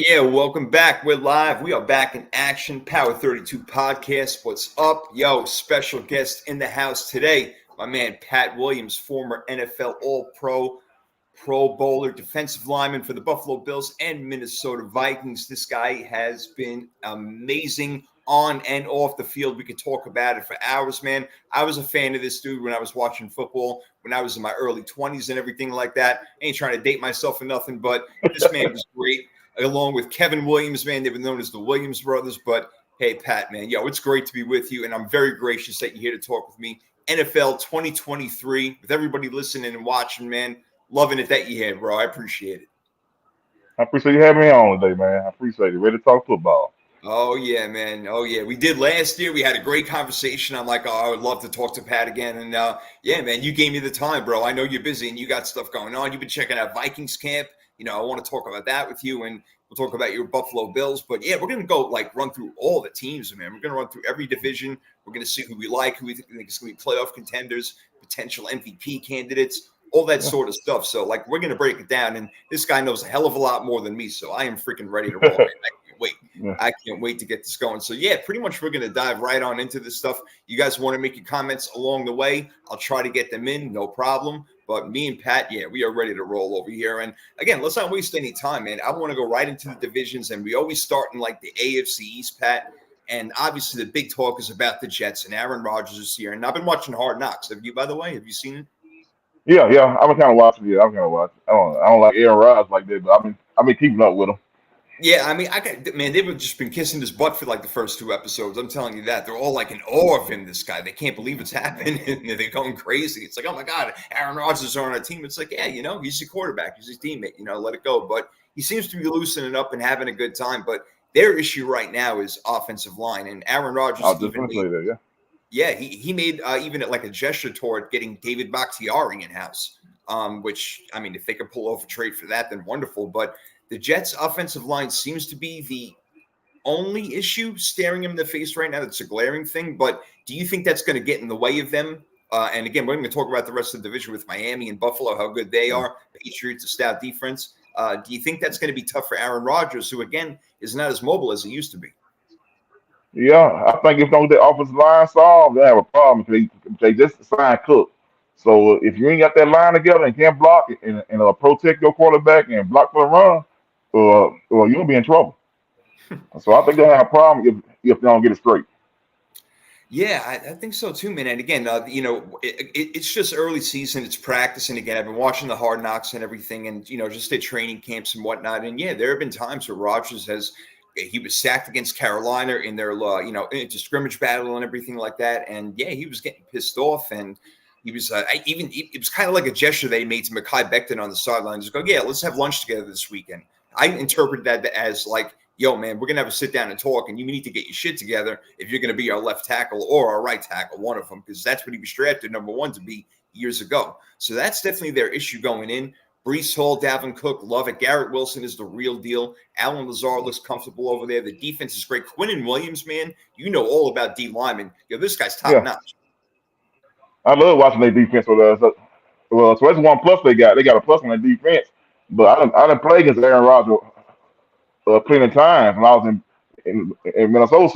Yeah, welcome back. We're live. We are back in action. Power 32 podcast. What's up? Yo, special guest in the house today. My man, Pat Williams, former NFL All-Pro, Pro Bowler, defensive lineman for the Buffalo Bills and Minnesota Vikings. This guy has been amazing on and off the field. We could talk about it for hours, man. I was a fan of this dude when I was watching football, when I was in my early 20s and everything like that. I ain't trying to date myself or nothing, but this man was great. Along with Kevin Williams, man. They've been known as the Williams brothers. But hey, Pat, man, yo, it's great to be with you. And I'm very gracious that you're here to talk with me. NFL 2023, with everybody listening and watching, man. Loving it that you're here, bro. I appreciate it. I appreciate you having me on today, man. I appreciate it. Ready to talk football. Oh, yeah, man. Oh, yeah. We did last year. We had a great conversation. I'm like, oh, I would love to talk to Pat again. And yeah, man, you gave me the time, bro. I know you're busy and you got stuff going on. You've been checking out Vikings camp. I want to talk about that with you, and we'll talk about your Buffalo Bills. But yeah, we're going to go run through all the teams, man. We're going to run through every division. We're going to see who we like, who we think is going to be playoff contenders, potential MVP candidates, all that sort of stuff. So we're going to break it down. And this guy knows a hell of a lot more than me. So I am freaking ready to roll, man. I can't wait to get this going. So yeah, pretty much we're going to dive right on into this stuff. You guys want to make your comments along the way, I'll try to get them in, no problem. But me and Pat, yeah, we are ready to roll over here. And again, let's not waste any time, man. I want to go right into the divisions, and we always start in the AFC East, Pat. And obviously the big talk is about the Jets, and Aaron Rodgers is here. And I've been watching Hard Knocks. Have you, by the way? Have you seen it? Yeah. I've been kind of watching it. I don't like Aaron Rodgers like that, but I've been keeping up with him. Yeah, I mean, they've just been kissing his butt for the first two episodes. I'm telling you that. They're all in awe of him, this guy. They can't believe it's happening. And they're going crazy. It's oh my God, Aaron Rodgers is on our team. It's yeah, he's a quarterback. He's his teammate. Let it go. But he seems to be loosening up and having a good time. But their issue right now is offensive line. And Aaron Rodgers he made even a gesture toward getting David Bakhtiari in-house, which, I mean, if they could pull off a trade for that, then wonderful. But the Jets' offensive line seems to be the only issue staring him in the face right now. That's a glaring thing. But do you think that's going to get in the way of them? And again, we're going to talk about the rest of the division with Miami and Buffalo, how good they are. Patriots, a stout defense. Do you think that's going to be tough for Aaron Rodgers, who, again, is not as mobile as he used to be? Yeah, I think if don't get the offensive line solved, they have a problem. They just signed Cook. So if you ain't got that line together and can't block and protect your quarterback and block for the run, you'll be in trouble. So I think they'll have a problem if they don't get it straight. Yeah, I think so too, man. And again, it's just early season. It's practice. And again, I've been watching the Hard Knocks and everything and, just at training camps and whatnot. And yeah, there have been times where Rodgers he was sacked against Carolina in their, into scrimmage battle and everything like that. And yeah, he was getting pissed off, and he was it was kind of like a gesture they made to Mekhi Becton on the sideline. Just go, yeah, let's have lunch together this weekend. I interpreted that as yo, man, we're going to have a sit down and talk, and you need to get your shit together if you're going to be our left tackle or our right tackle, one of them, because that's what he was drafted number one to be years ago. So that's definitely their issue going in. Breece Hall, Dalvin Cook, love it. Garrett Wilson is the real deal. Alan Lazard looks comfortable over there. The defense is great. Quinnen Williams, man, you know all about D linemen. Yo, this guy's top notch. I love watching their defense with us. So that's one plus they got. They got a plus on their defense. But I didn't play against Aaron Rodgers plenty of times when I was in Minnesota.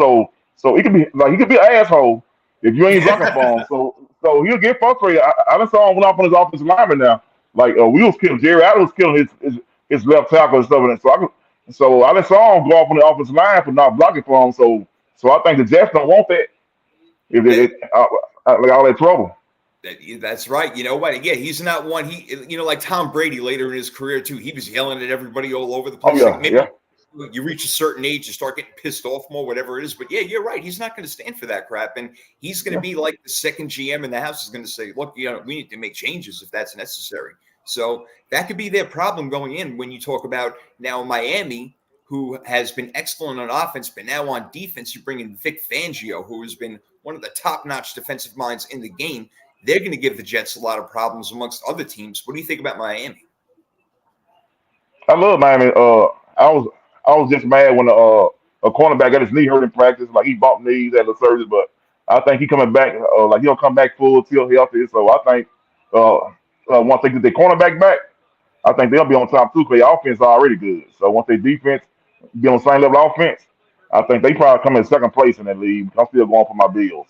So he could be an asshole if you ain't blocking for him. So he'll get frustrated. I done saw him went off on his offensive lineman now. We was killing Jerry Allen was killing his left tackle and stuff. So I done saw him go off on the offensive line for not blocking for him. So I think the Jets don't want that. If they all that trouble. That's right. You know what? Yeah, he's not one. Like Tom Brady later in his career too. He was yelling at everybody all over the place. You reach a certain age, you start getting pissed off more, whatever it is. But yeah, you're right. He's not going to stand for that crap, and he's going to be like the second GM in the house is going to say, "Look, we need to make changes if that's necessary." So that could be their problem going in when you talk about now Miami, who has been excellent on offense, but now on defense, you bring in Vic Fangio, who has been one of the top-notch defensive minds in the game. They're going to give the Jets a lot of problems amongst other teams. What do you think about Miami? I love Miami. I was just mad when a cornerback got his knee hurt in practice. He bumped knees at the surgery, but I think he coming back. He'll come back full, still healthy. So I think once they get their cornerback back, I think they'll be on top too because their offense is already good. So once their defense be on the same level of offense, I think they probably come in second place in that league. I'm still going for my Bills.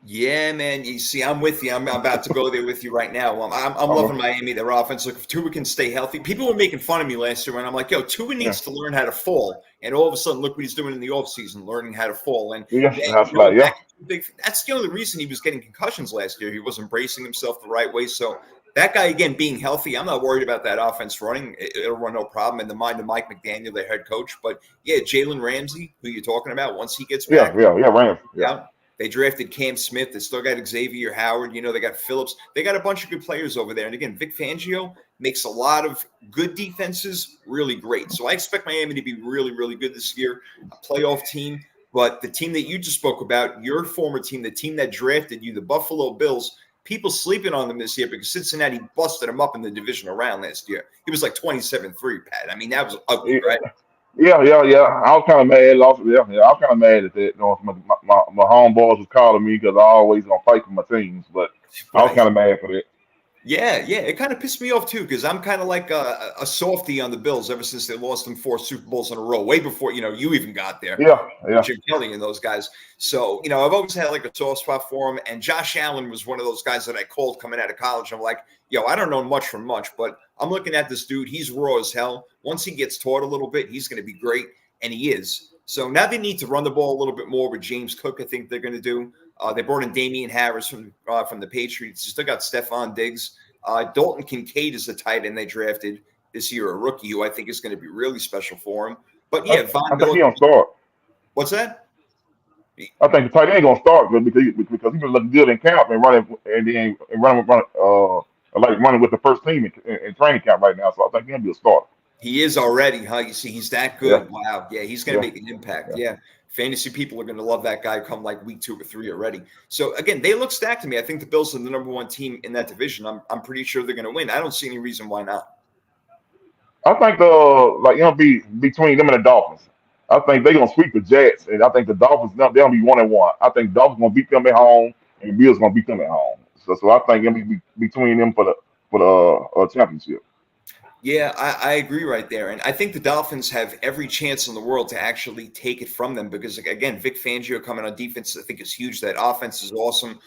Yeah, man. You see, I'm with you. I'm about to go there with you right now. I'm loving Uh-huh. Miami, their offense. Look, if Tua can stay healthy, people were making fun of me last year when I'm like, yo, Tua Yeah, needs to learn how to fall. And all of a sudden, look what he's doing in the offseason, learning how to fall. And yeah, yeah, that's going like yeah, back to big, that's the only reason he was getting concussions last year. He wasn't bracing himself the right way. So that guy, again, being healthy, I'm not worried about that offense running. It'll run no problem in the mind of Mike McDaniel, their head coach. But yeah, Jalen Ramsey, who you're talking about, once he gets yeah, back, yeah, yeah, Rams, yeah, yeah. They drafted Cam Smith. They still got Xavier Howard. They got Phillips. They got a bunch of good players over there. And again, Vic Fangio makes a lot of good defenses really great. So I expect Miami to be really, really good this year, a playoff team. But the team that you just spoke about, your former team, the team that drafted you, the Buffalo Bills, people sleeping on them this year because Cincinnati busted them up in the divisional round last year. It was like 27-3, Pat. I mean, that was ugly, yeah, right? yeah, yeah, yeah. I was kind of mad. Also, yeah, yeah, I was kind of mad at that. My homeboys was calling me because I always gonna fight for my teams, but I was Right. kind of mad for that. Yeah, yeah, it kind of pissed me off too because I'm kind of like a softie on the Bills ever since they lost them 4 Super Bowls in a row, way before you even got there Yeah, with yeah, Jim Kelly and those guys. So I've always had like a soft spot for him. And Josh Allen was one of those guys that I called coming out of college. I'm like, yo, I don't know much from much, but I'm looking at this dude. He's raw as hell. Once he gets taught a little bit, he's going to be great, and he is. So now they need to run the ball a little bit more with James Cook. I think they're going to do. They brought in Damian Harris from the Patriots. You still got Stephon Diggs. Dalton Kincaid is the tight end they drafted this year, a rookie who I think is going to be really special for him. But yeah, I Von think Miller. he don't start. What's that? I think the tight end gonna start good because he been looking good in camp and running and running like running with the first team in training camp right now. So I think he'll be a starter. He is already, huh? You see, he's that Yeah, good. Wow. Yeah, he's going to yeah, make an impact. yeah, Yeah. Fantasy people are going to love that guy come like week 2 or 3 already. So again, they look stacked to me. I think the Bills are the number one team in that division. I'm pretty sure they're going to win. I don't see any reason why not. I think be between them and the Dolphins. I think they're gonna sweep the Jets, and I think the Dolphins they're gonna be 1-1. I think Dolphins gonna beat them at home, and the Bills gonna beat them at home. So I think it'll be between them for the championship. Yeah, I agree right there. And I think the Dolphins have every chance in the world to actually take it from them because, again, Vic Fangio coming on defense, I think is huge. That offense is awesome.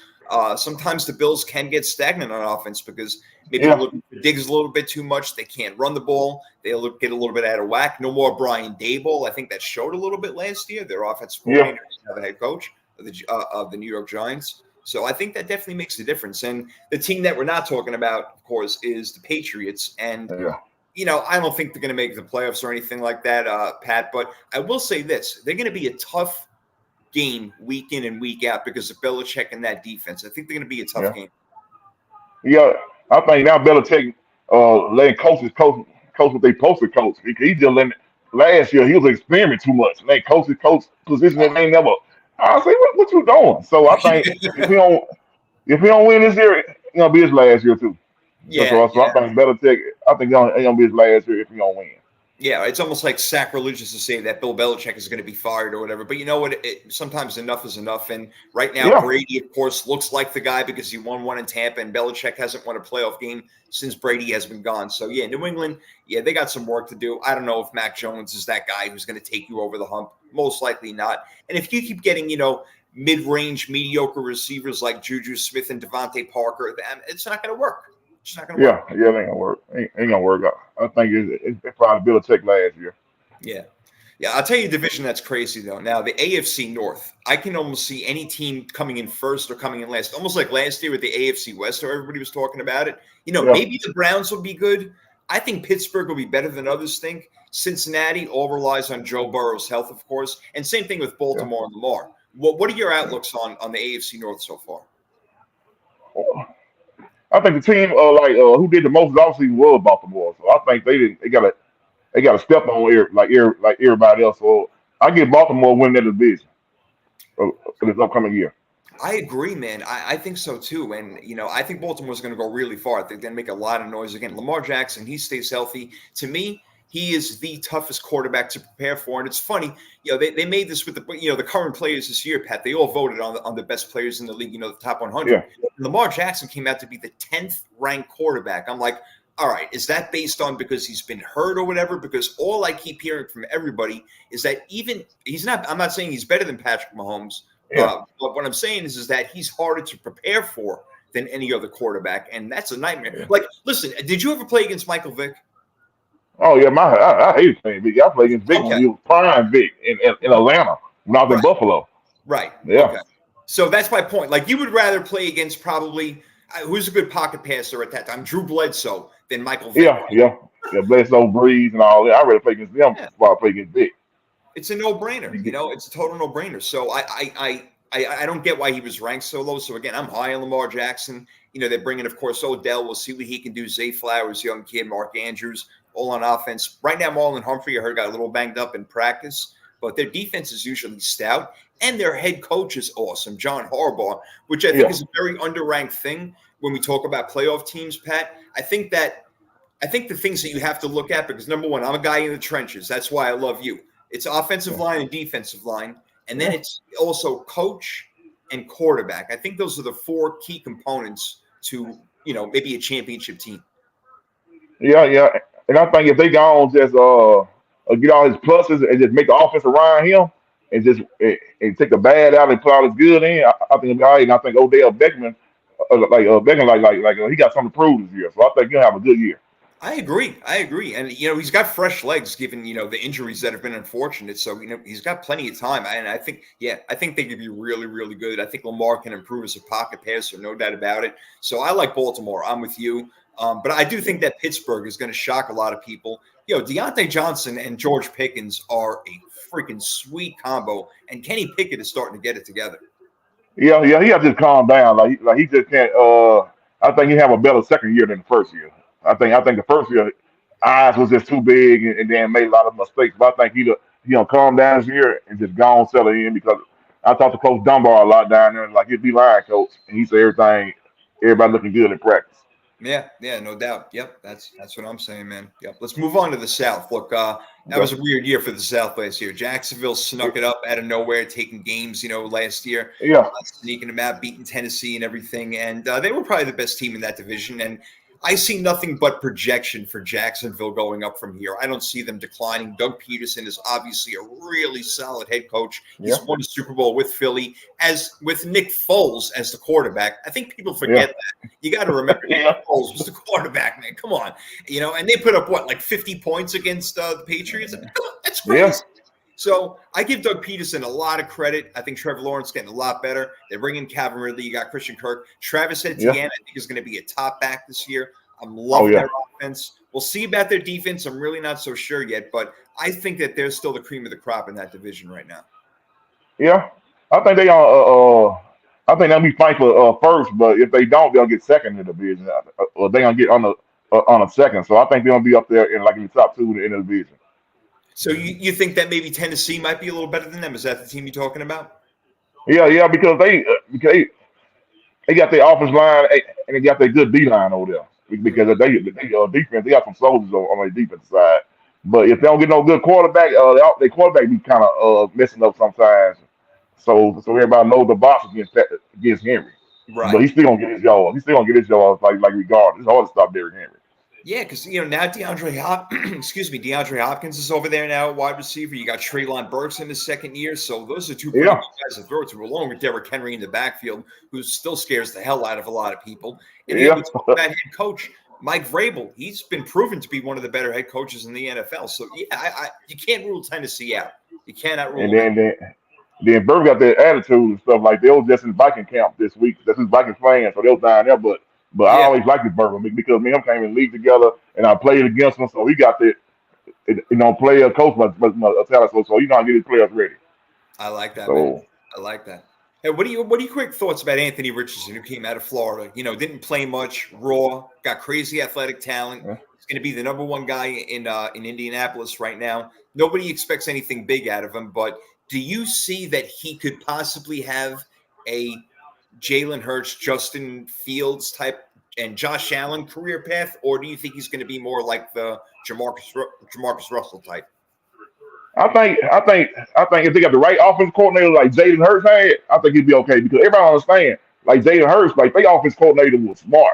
Sometimes the Bills can get stagnant on offense because maybe they're Yeah, looking for Diggs a little bit too much. They can't run the ball. They'll get a little bit out of whack. No more Brian Dable. I think that showed a little bit last year. Their offensive yeah, coordinator, now the head coach of the New York Giants. So I think that definitely makes a difference. And the team that we're not talking about, of course, is the Patriots. And yeah, I don't think they're going to make the playoffs or anything like that, Pat. But I will say this: they're going to be a tough game week in and week out because of Belichick and that defense. I think they're going to be a tough yeah, game. yeah. I think now Belichick letting coach what they supposed to coach. He just letting last year he was experimenting too much. Letting coach position that they never. I say what you doing? So I think if we don't win this year, it's gonna be his last year too. Yeah, So I think Belichick, I think it's gonna be his last year if we don't win. yeah, it's almost like sacrilegious to say that Bill Belichick is going to be fired or whatever. But you know what? Sometimes enough is enough. And right now, Yeah, Brady, of course, looks like the guy because he won one in Tampa, and Belichick hasn't won a playoff game since Brady has been gone. So yeah, New England, yeah, they got some work to do. I don't know if Mac Jones is that guy who's going to take you over the hump. Most likely not. And if you keep getting, mid-range, mediocre receivers like Juju Smith and Devontae Parker, then it's not going to work. It's not going to work. yeah, yeah. It ain't gonna work. Ain't gonna work. I think it's probably Belichick last year. Yeah. Yeah, I'll tell you a division that's crazy though. Now the AFC North, I can almost see any team coming in first or coming in last, almost like last year with the AFC West, where everybody was talking about it. Yeah, Maybe the Browns will be good. I think Pittsburgh will be better than others think. Cincinnati all relies on Joe Burrow's health, of course, and same thing with yeah. Baltimore and Lamar. What are your outlooks on the AFC North so far? I think the team who did the most obviously was Baltimore. So I think they got to step on like everybody else. So I get Baltimore winning that division for this upcoming year. I agree, man. I think so too. And, I think Baltimore's going to go really far. I think they're going to make a lot of noise again. Lamar Jackson, he stays healthy. To me, he is the toughest quarterback to prepare for. And it's funny, they made this with the current players this year, Pat. They all voted on the best players in the league, the top 100. Yeah, Lamar Jackson came out to be the 10th ranked quarterback. I'm like, all right, is that based on because he's been hurt or whatever? Because all I keep hearing from everybody is that even he's not. I'm not saying he's better than Patrick Mahomes, Yeah. but what I'm saying is that he's harder to prepare for than any other quarterback, and that's a nightmare. Yeah. Like, listen, did you ever play against Michael Vick? Oh yeah, I hate playing Vic. I played against Vic when Okay, he was prime Vic in Atlanta when I was in right, Buffalo. right, Yeah. okay. So that's my point. Like, you would rather play against probably who's a good pocket passer at that time, Drew Bledsoe, than Michael Vick. Yeah, yeah. Yeah, Bledsoe, Breeze, and all that. I rather play against them Yeah. before I play against Vic. It's a no-brainer. It's a total no-brainer. So I don't get why he was ranked so low. So again, I'm high on Lamar Jackson. They're bringing, of course, Odell. We'll see what he can do. Zay Flowers, young kid, Mark Andrews, all on offense. Right now, Marlon Humphrey, I heard, got a little banged up in practice, but their defense is usually stout, and their head coach is awesome, John Harbaugh, which I think Yeah, is a very underranked thing when we talk about playoff teams, Pat. I think the things that you have to look at, because number one, I'm a guy in the trenches. That's why I love you. It's offensive yeah, line and defensive line, and then yeah, it's also coach and quarterback. I think those are the four key components to, maybe a championship team. yeah, yeah. And I think if they go on just get all his pluses and just make the offense around him and just and take the bad out and put all his good in, I think it'll be all right. And I think Odell Beckham, Beckham, he got something to prove this year. So I think he'll have a good year. I agree. And, he's got fresh legs given, the injuries that have been unfortunate. So, he's got plenty of time. And I think they could be really, really good. I think Lamar can improve as a pocket passer, no doubt about it. So I like Baltimore. I'm with you. But I do think that Pittsburgh is going to shock a lot of people. Deontay Johnson and George Pickens are a freaking sweet combo. And Kenny Pickett is starting to get it together. Yeah, yeah, he has to just calm down. Like he just can't. I think he have a better second year than the first year. I think the first year eyes was just too big and then made a lot of mistakes. But I think he calm down this year and just go on settle in because I talked to Coach Dunbar a lot down there. Like he'd be lying, coach, and he said everybody looking good in practice. Yeah, no doubt. Yep, that's what I'm saying, man. Yep. Let's move on to the South. Look, that Yeah, was a weird year for the South last year. Jacksonville snuck it up out of nowhere, taking games, last year, yeah, sneaking them out, beating Tennessee and everything. And they were probably the best team in that division. And I see nothing but projection for Jacksonville going up from here. I don't see them declining. Doug Peterson is obviously a really solid head coach. He's yeah, won a Super Bowl with Philly, as with Nick Foles as the quarterback. I think people yeah, forget that. You got to remember Nick yeah, Foles was the quarterback, man. Come on. And they put up like 50 points against the Patriots? Come on, that's yeah, crazy. So I give Doug Peterson a lot of credit. I think Trevor Lawrence getting a lot better. They bring in Calvin Ridley. You got Christian Kirk. Travis Etienne, yeah. I think, is going to be a top back this year. I'm Oh loving yeah, their offense. We'll see about their defense. I'm really not so sure yet, but I think that they're still the cream of the crop in that division right now. yeah. I think they I think they'll be fighting for first, but if they don't, they'll get second in the division. Or they gonna get on a second. So I think they're gonna be up there in the top two in the division. So you think that maybe Tennessee might be a little better than them? Is that the team you're talking about? Yeah, yeah, because they got their offense line and they got their good D line over there. Because they defense, they got some soldiers on their defense side. But if they don't get no good quarterback, their quarterback be kind of messing up sometimes. So everybody knows the box against Henry. But Right. he's still gonna get his yard. He's still gonna get his yard like regardless. It's hard to stop Derrick Henry. Yeah, because now DeAndre Hopkins is over there now at wide receiver. You got Treylon Burks in his second year, so those are two pretty Yeah, good guys to throw to, along with Derrick Henry in the backfield, who still scares the hell out of a lot of people. And then yeah, we talk about head coach Mike Vrabel. He's been proven to be one of the better head coaches in the NFL. So yeah, you can't rule Tennessee out. You cannot rule and them out. then Burke got that attitude and stuff like they was just in Viking camp this week. That's his Vikings playing, so they was down there. But I Yeah, always liked this Burke because me and him came in the league together, and I played against him, so he got that player coach, but a talent. So you know how to get his players ready. I like that, man. So I like that. Hey, what are your quick thoughts about Anthony Richardson, who came out of Florida? Didn't play much, raw, got crazy athletic talent. yeah. He's going to be the number one guy in Indianapolis right now. Nobody expects anything big out of him, but do you see that he could possibly have a Jalen Hurts, Justin Fields type, and Josh Allen career path, or do you think he's going to be more like the Jamarcus Russell type? I think if they got the right offense coordinator like Jaden Hurts had, I think he'd be okay because everybody understand like Jaden Hurts, like their offense coordinator was smart.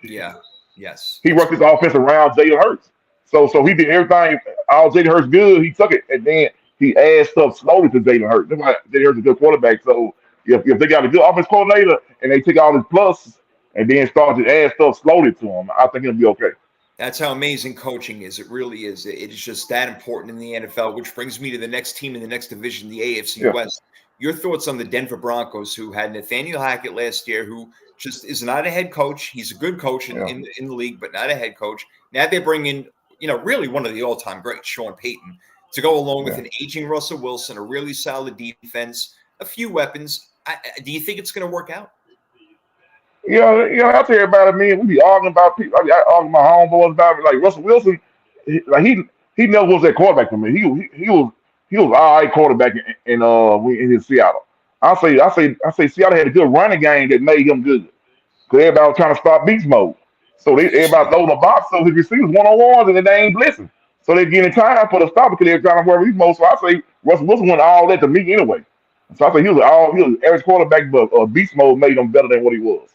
Yeah. Yes, He that's worked his offense around Jalen Hurts. So he did everything. All Jalen Hurts good, he took it, and then he adds stuff slowly to Jalen Hurts. That's why Jalen Hurts is a good quarterback. So if they got a good offense coordinator and they take all his plus and then start to add stuff slowly to him, I think he'll be okay. That's how amazing coaching is. It really is. It is just that important in the NFL, which brings me to the next team in the next division, the AFC Yeah, West. Your thoughts on the Denver Broncos, who had Nathaniel Hackett last year, who just is not a head coach. He's a good coach yeah, in the league, but not a head coach. Now they bring in, really one of the all-time greats, Sean Payton, to go along with yeah. an aging Russell Wilson, a really solid defense, a few weapons. Do you think it's going to work out? I tell everybody, man, we be arguing about people. I argue with my homeboys about it. Like Russell Wilson, he never was that quarterback for me. He was all right quarterback in his Seattle. I say Seattle had a good running game that made him good. Because everybody was trying to stop beast mode. So everybody throwing the box, so his receivers one on ones and they ain't blitzing. So they're getting time for the stop because they're trying to work beast mode. So I say Russell Wilson went all that to me anyway. So I say he was an average quarterback, but beast mode made him better than what he was.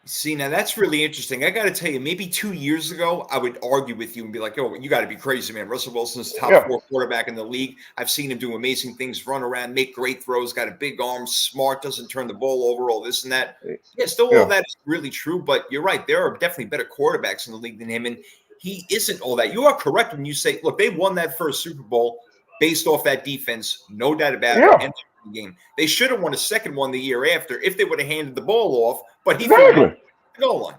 See, now that's really interesting. I got to tell you, maybe 2 years ago, I would argue with you and be like, oh, you got to be crazy, man. Russell Wilson's top Yeah, 4 quarterback in the league. I've seen him do amazing things, run around, make great throws, got a big arm, smart, doesn't turn the ball over, all this and that. Yeah, still all yeah, that is really true, but you're right. There are definitely better quarterbacks in the league than him, and he isn't all that. You are correct when you say, look, they won that first Super Bowl based off that defense, no doubt about it, yeah. and the game. They should have won a second one the year after if they would have handed the ball off, but he threw Exactly. the goal line.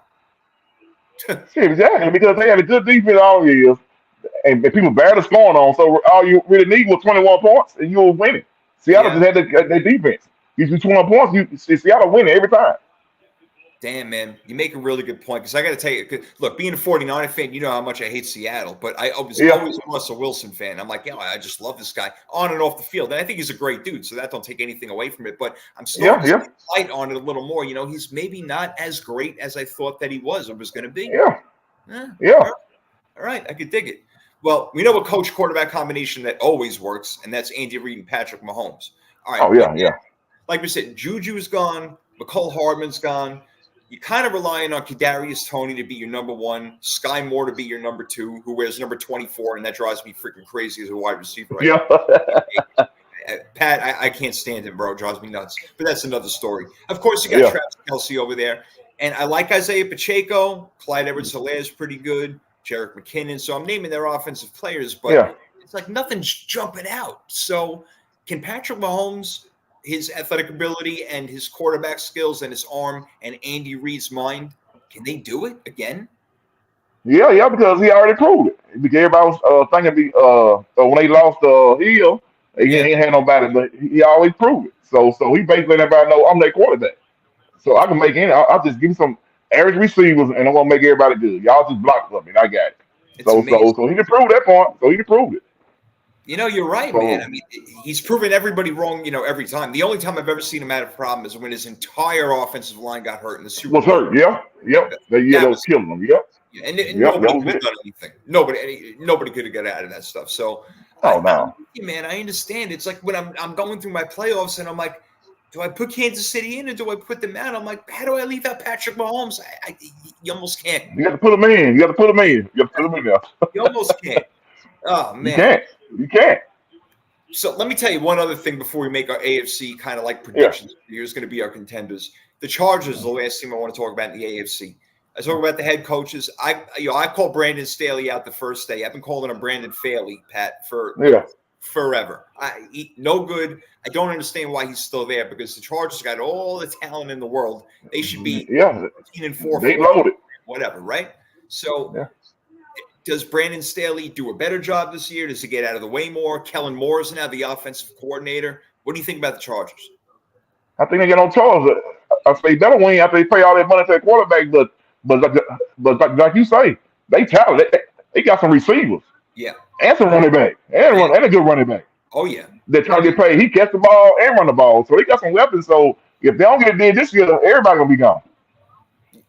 Shit, exactly. Because they had a good defense all years, and people barely scoring on. So all you really need was 21 points, and you were winning. Seattle Yeah. just had their defense. You do 21 points, Seattle winning every time. Damn, man. You make a really good point because I got to tell you, look, being a 49er fan, you know how much I hate Seattle, but I was Yeah, always a Russell Wilson fan. I'm like, I just love this guy on and off the field. And I think he's a great dude, so that don't take anything away from it. But I'm yeah, starting to yeah, see light on it a little more. He's maybe not as great as I thought that he was or was going to be. yeah, Eh, yeah. all right, I could dig it. Well, we know a coach quarterback combination that always works, and that's Andy Reid and Patrick Mahomes. All right, Oh but yeah, yeah, like we said, Juju's gone, McCole Hardman's gone. You're kind of relying on Kadarius Toney to be your number one, Sky Moore to be your number two, who wears number 24, and that drives me freaking crazy as a wide receiver. Right yeah, now. Pat, I can't stand him, bro. It drives me nuts. But that's another story. Of course, you got yeah, Travis Kelce over there, and I like Isaiah Pacheco. Clyde Edwards-Helaire is pretty good. Jerick McKinnon. So I'm naming their offensive players, but yeah. it's like nothing's jumping out. So can Patrick Mahomes, his athletic ability and his quarterback skills and his arm and Andy Reid's mind, can they do it again? Yeah, because he already proved it. Because everybody was thinking when they lost Hill, he Yeah, ain't had nobody, but he always proved it. So he basically let everybody know I'm their quarterback. So I can make any. I'll just give him some average receivers, and I'm gonna make everybody good. Y'all just block for me, and I got it. it's So amazing. so so he can prove that point. So he can prove it. You're right, man. I So mean, he's proven everybody wrong, every time. The only time I've ever seen him have a problem is when his entire offensive line got hurt in the Super was Bowl. hurt. Yeah, yep. They That was was killing him. Yep, and yep. That nobody was could have it. done anything. Nobody could have got out of that stuff. So Oh I'm no. with you, man. I understand. It's like when I'm going through my playoffs and I'm like, do I put Kansas City in or do I put them out? I'm like, how do I leave out Patrick Mahomes? You almost can't. You got to put him in. You got to put him in. You got to put him in there. You almost can't. Oh You man. can't. You can't. So let me tell you one other thing before we make our AFC kind of like Yeah, predictions. Here's going to be our contenders. The Chargers is the last team I want to talk about in the AFC. I talk about the head coaches. I called Brandon Staley out the first day. I've been calling him Brandon Faley, Pat, for yeah, forever. No good. I don't understand why he's still there because the Chargers got all the talent in the world. They should be yeah. 15-4, They 14, loaded. whatever, right? So Yeah. does Brandon Staley do a better job this year? Does he get out of the way more? Kellen Moore is now the offensive coordinator. What do you think about the Chargers? I think they get on Charles. I say better win after they pay all that money to the quarterback. But like you say, they talent. They got some receivers Yeah. and some running back Yeah. and a good running back. Oh, yeah. They're trying to get paid. He catch the ball and run the ball, so they got some weapons. So if they don't get it done this year, everybody gonna be gone.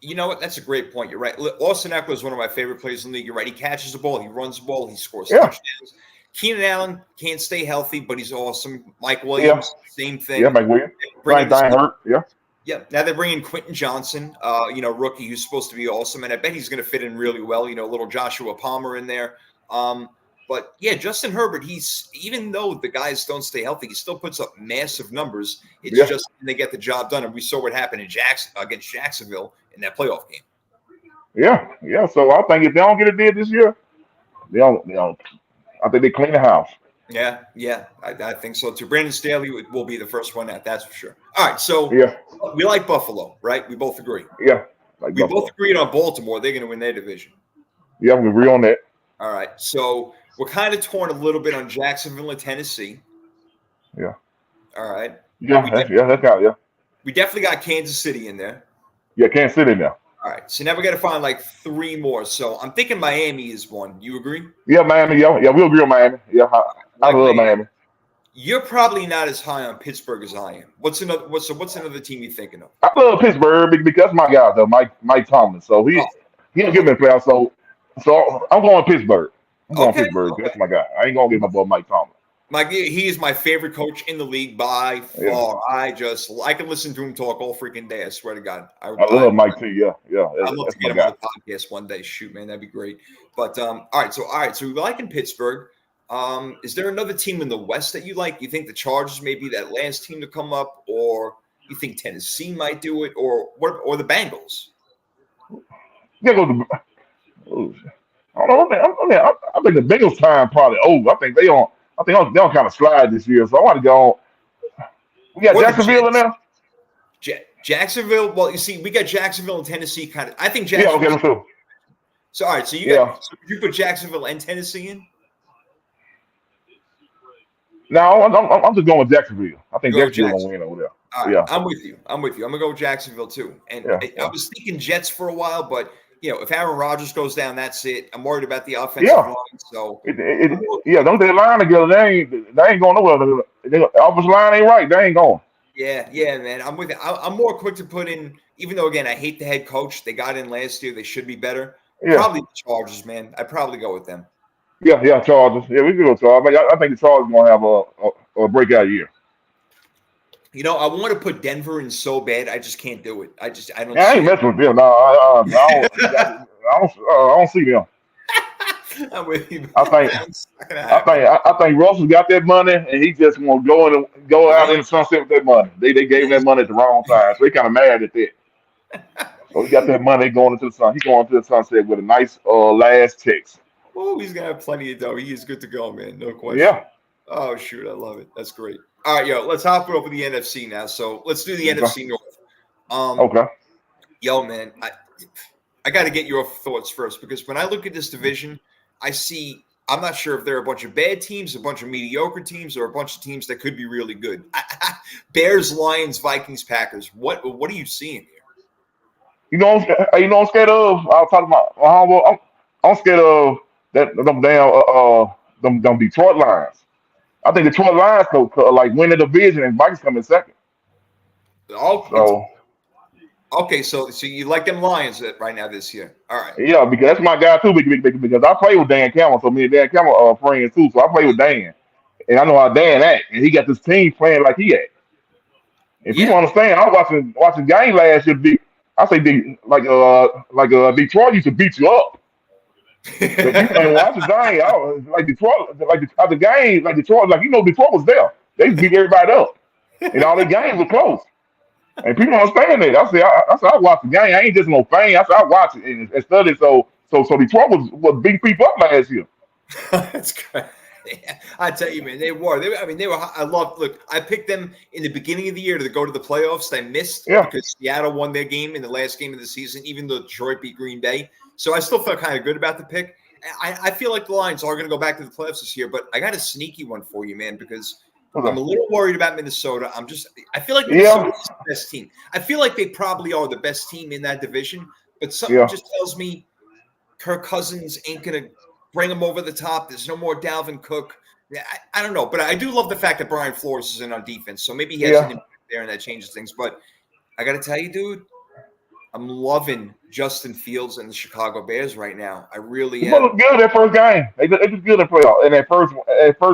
You know what? That's a great point. You're right. Austin Eckler is one of my favorite players in the league. You're right. He catches the ball. He runs the ball. He scores Yeah, touchdowns. Keenan Allen can't stay healthy, but he's awesome. Mike yeah, Williams, same yeah. thing. Mike Williams, Bring in same thing hurt. Yeah, Yeah. Now they're bringing Quentin Johnson, rookie who's supposed to be awesome, and I bet he's going to fit in really well. Little Joshua Palmer in there. Um, but yeah, Justin Herbert, he's even though the guys don't stay healthy, he still puts up massive numbers. It's Yeah, just they get the job done, and we saw what happened in against Jacksonville in that playoff game. yeah. So I think if they don't get it did this year, they don't. I think they clean the house. Yeah, I think so too. Brandon Staley will be the first one that's for sure. All right, so Yeah, we like Buffalo, right? We both agree. yeah. Like We both Buffalo. agreed on Baltimore. They're going to win their division. Yeah, we agree on that. All right. So we're kind of torn a little bit on Jacksonville and Tennessee. Yeah, All right. yeah. That's how. Yeah, We definitely got Kansas City in there. yeah. Can't sit in there. All right. So now we got to find like three more. So I'm thinking Miami is one. You agree? Yeah, Miami. Yeah. We agree on Miami. Yeah, I Like love Miami. Miami. You're probably not as high on Pittsburgh as I am. What's another team you're thinking of? I love Pittsburgh because my guy though, Mike Tomlin. So Oh, he don't oh, give me a playoff. So I'm going Pittsburgh. I'm going okay. Pittsburgh. That's my guy. I ain't gonna get my boy Mike Tomlin. He is my favorite coach in the league by Yeah, far. I can listen to him talk all freaking day. I swear to God. I love Mike too. Yeah. I'd love to That's my get him on guy. the podcast one day. Shoot, man, that'd be great. But all right, so we like in Pittsburgh. Is there another team in the West that you like? You think the Chargers may be that last team to come up, or you think Tennessee might do it, or the Bengals? Yeah, go to. Oh, I don't know. I think the Bengals time probably over. I think they on. I think they on kind of slide this year. So I want to go on. We got Or the Jacksonville in Jets? there. Jacksonville. Well, you see, we got Jacksonville and Tennessee kind of. I think Yeah, okay, Jacksonville. them too. So all right, so Yeah. you put Jacksonville and Tennessee in. No, I'm just going with Jacksonville. I think Go with Jacksonville gonna Jacksonville. win over there. All right, Yeah, I'm with you. I'm gonna go with Jacksonville too. And yeah, I yeah, was thinking Jets for a while, but if Aaron Rodgers goes down, that's it. I'm worried about the offensive yeah. line. So Yeah, don't they line together? They ain't going nowhere. Offensive line ain't right. They ain't going. yeah, man. I'm with you. I'm more quick to put in, even though again I hate the head coach. They got in last year. They should be better. Yeah, Probably the Chargers, man. I'd probably go with them. yeah. Chargers. Yeah, we can go Chargers. I think the Chargers gonna have a breakout year. I want to put Denver in so bad. I just can't do it. I don't Yeah, I see ain't it. messing with them. No, I don't see them. I'm with you. I think It's not gonna happen. I think Russell got that money and he just gonna go out Right? in the sunset with that money. They gave him that money at the wrong time, so he kind of mad at that. So he got that money going into the sun. He going into the sunset with a nice last text. Oh, he's gonna have plenty of dough. He is good to go, man. No question. Yeah. Oh shoot, I love it. That's great. All right, let's hop over the NFC now. So let's do the Okay. NFC North. Um, Okay. man, I got to get your thoughts first because when I look at this division, I'm not sure if there are a bunch of bad teams, a bunch of mediocre teams, or a bunch of teams that could be really good. Bears, Lions, Vikings, Packers. What are you seeing here? I'm scared of. I was talking about. I'm scared of them damn them Detroit Lions. I think Detroit Lions could like win the division and Vikings come in second. Oh, So okay. So you like them Lions right now this year? All right. yeah, because that's my guy too. Because I play with Dan Campbell, so me and Dan Campbell are friends too. So I play with Dan, and I know how Dan act, and he got this team playing like he act. And people Yeah. understand. I was watching game last year. I say Detroit used to beat you up. If you ain't watch the game, like Detroit, like the other games, like Detroit, like Detroit was there. They beat everybody up, and all the games were close. And people don't understand that. I watch the game. I ain't just no fan. I watch it and study. So Detroit was beating people up last year. That's great. I tell you, man, they were. They were. I love. Look, I picked them in the beginning of the year to go to the playoffs. They missed Yeah, because Seattle won their game in the last game of the season, even though Detroit beat Green Bay. So I still felt kind of good about the pick. I feel like the Lions are going to go back to the playoffs this year, but I got a sneaky one for you, man, because I'm a little worried about Minnesota. I feel like yeah, Minnesota is the best team. I feel like they probably are the best team in that division, but something yeah. just tells me Kirk Cousins ain't going to bring them over the top. There's no more Dalvin Cook. Yeah, I don't know, but I do love the fact that Brian Flores is in on defense, so maybe he has an Yeah. impact there and that changes things. But I got to tell you, dude, I'm loving Justin Fields and the Chicago Bears right now. I really People am. look good that first game. They just good in playoff. And that first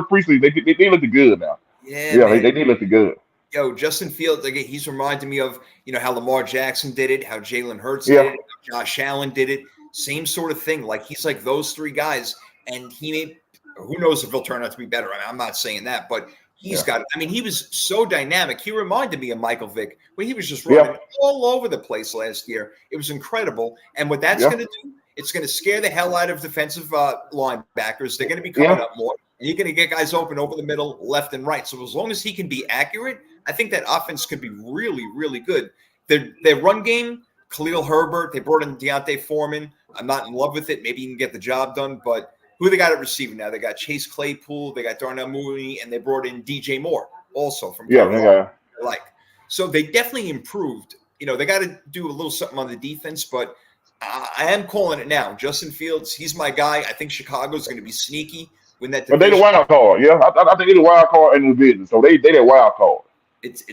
preseason, they looked good now. Yeah, Yeah, they man. did look good. Yo, Justin Fields, like he's reminding me of how Lamar Jackson did it, how Jalen Hurts did Yeah, it, how Josh Allen did it. Same sort of thing. Like he's like those three guys, and he may. Who knows if he'll turn out to be better? I mean, I'm not saying that, but he's yeah, got. I mean, he was so dynamic. He reminded me of Michael Vick when he was just yeah, running all over the place last year. It was incredible. And what that's yeah, going to do, it's going to scare the hell out of defensive linebackers. They're going to be coming yeah. up more, and you're going to get guys open over the middle, left and right. So as long as he can be accurate, I think that offense could be really, really good. Their run game, Khalil Herbert, they brought in Deontay Foreman. I'm not in love with it. Maybe he can get the job done, but who they got at receiving now? They got Chase Claypool, they got Darnell Mooney, and they brought in DJ Moore also from Yeah, Carolina. nigga. Like, so they definitely improved. They got to do a little something on the defense, but I am calling it now. Justin Fields, he's my guy. I think Chicago's going to be sneaky, win that But they the division. wild card. Yeah, I think they the wild card in the division. So they that wild card. It's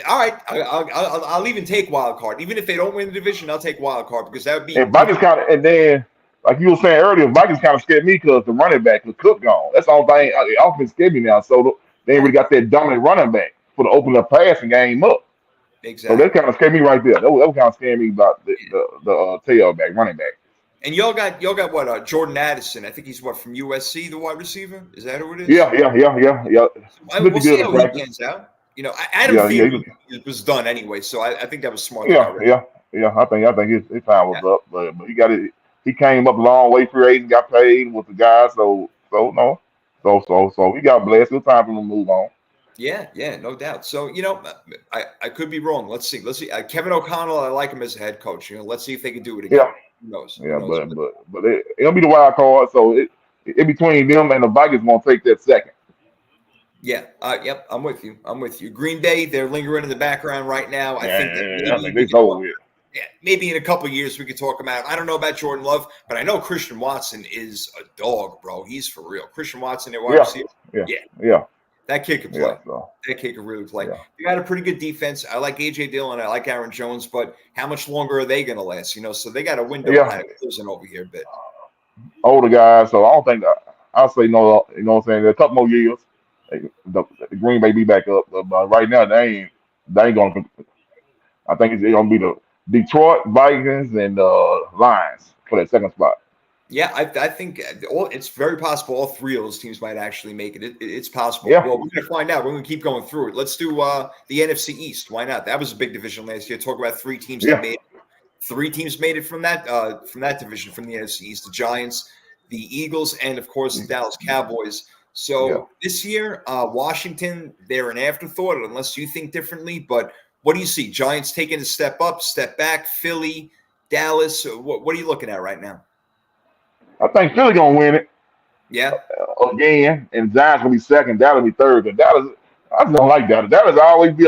all right. I'll even take wild card. Even if they don't win the division, I'll take wild card because that would be And Vikings kind of, and then like you were saying earlier, Vikings kind of scared me because the running back, the Cook gone. That's the only thing. Offense scared me now. So they ain't really got that dominant running back for the open up passing game up. So that exactly. kind of scared me right there. That kind of scared me about the tailback running back. And y'all got what? Jordan Addison. I think he's what from USC, the wide receiver. Is that who it is? Yeah. We'll Looking see good in how he practice. pans out. Adam Yeah, yeah, Thielen was done anyway, so I think that was smart. They yeah, got rid of yeah, yeah. I think his time was him. up, but he got it. He came up a long way free agent, got paid with the guys. So no, so he got blessed. It's time for him to move on. Yeah, no doubt. So I could be wrong. Let's see. Kevin O'Connell, I like him as a head coach. Let's see if they can do it again. Yeah, Who knows? Who yeah, knows? but it'll be the wild card. So it between them and the Vikings gonna take that second. Yeah. Yep. I'm with you. Green Bay, they're lingering in the background right now. I think that Yeah, I maybe think we they could over talk. with. Yeah, maybe in a couple of years we could talk about. I don't know about Jordan Love, but I know Christian Watson is a dog, bro. He's for real. Christian Watson, their wide Yeah, receiver. yeah, Yeah, yeah, that kid could play. yeah. So That kid could really play. yeah, They got a pretty good defense. I like AJ Dillon. I like Aaron Jones, but how much longer are they going to last? So they got a window yeah. kind of closing over here a bit. Older guys. So I don't think I'll say no. You know what I'm saying? A couple more years, the Green Bay be back up. But right now they ain't gonna. I think it's gonna be the Detroit Vikings and Lions for that second spot. Yeah, I think it's very possible all three of those teams might actually make it. It's possible. Yeah, Well, we're going to find out. We're going to keep going through it. Let's do the NFC East. Why not? That was a big division last year. Talk about three teams that yeah, made it. Three teams made it from that division from the NFC East: the Giants, the Eagles, and of course the Dallas Cowboys. yeah. So this year, Washington, they're an afterthought unless you think differently. But what do you see? Giants taking a step up, step back. Philly, Dallas. What are you looking at right now? I think Philly gonna win it Yeah. again, and Giants gonna be second. Dallas be third. And Dallas, I just don't like Dallas. Dallas always be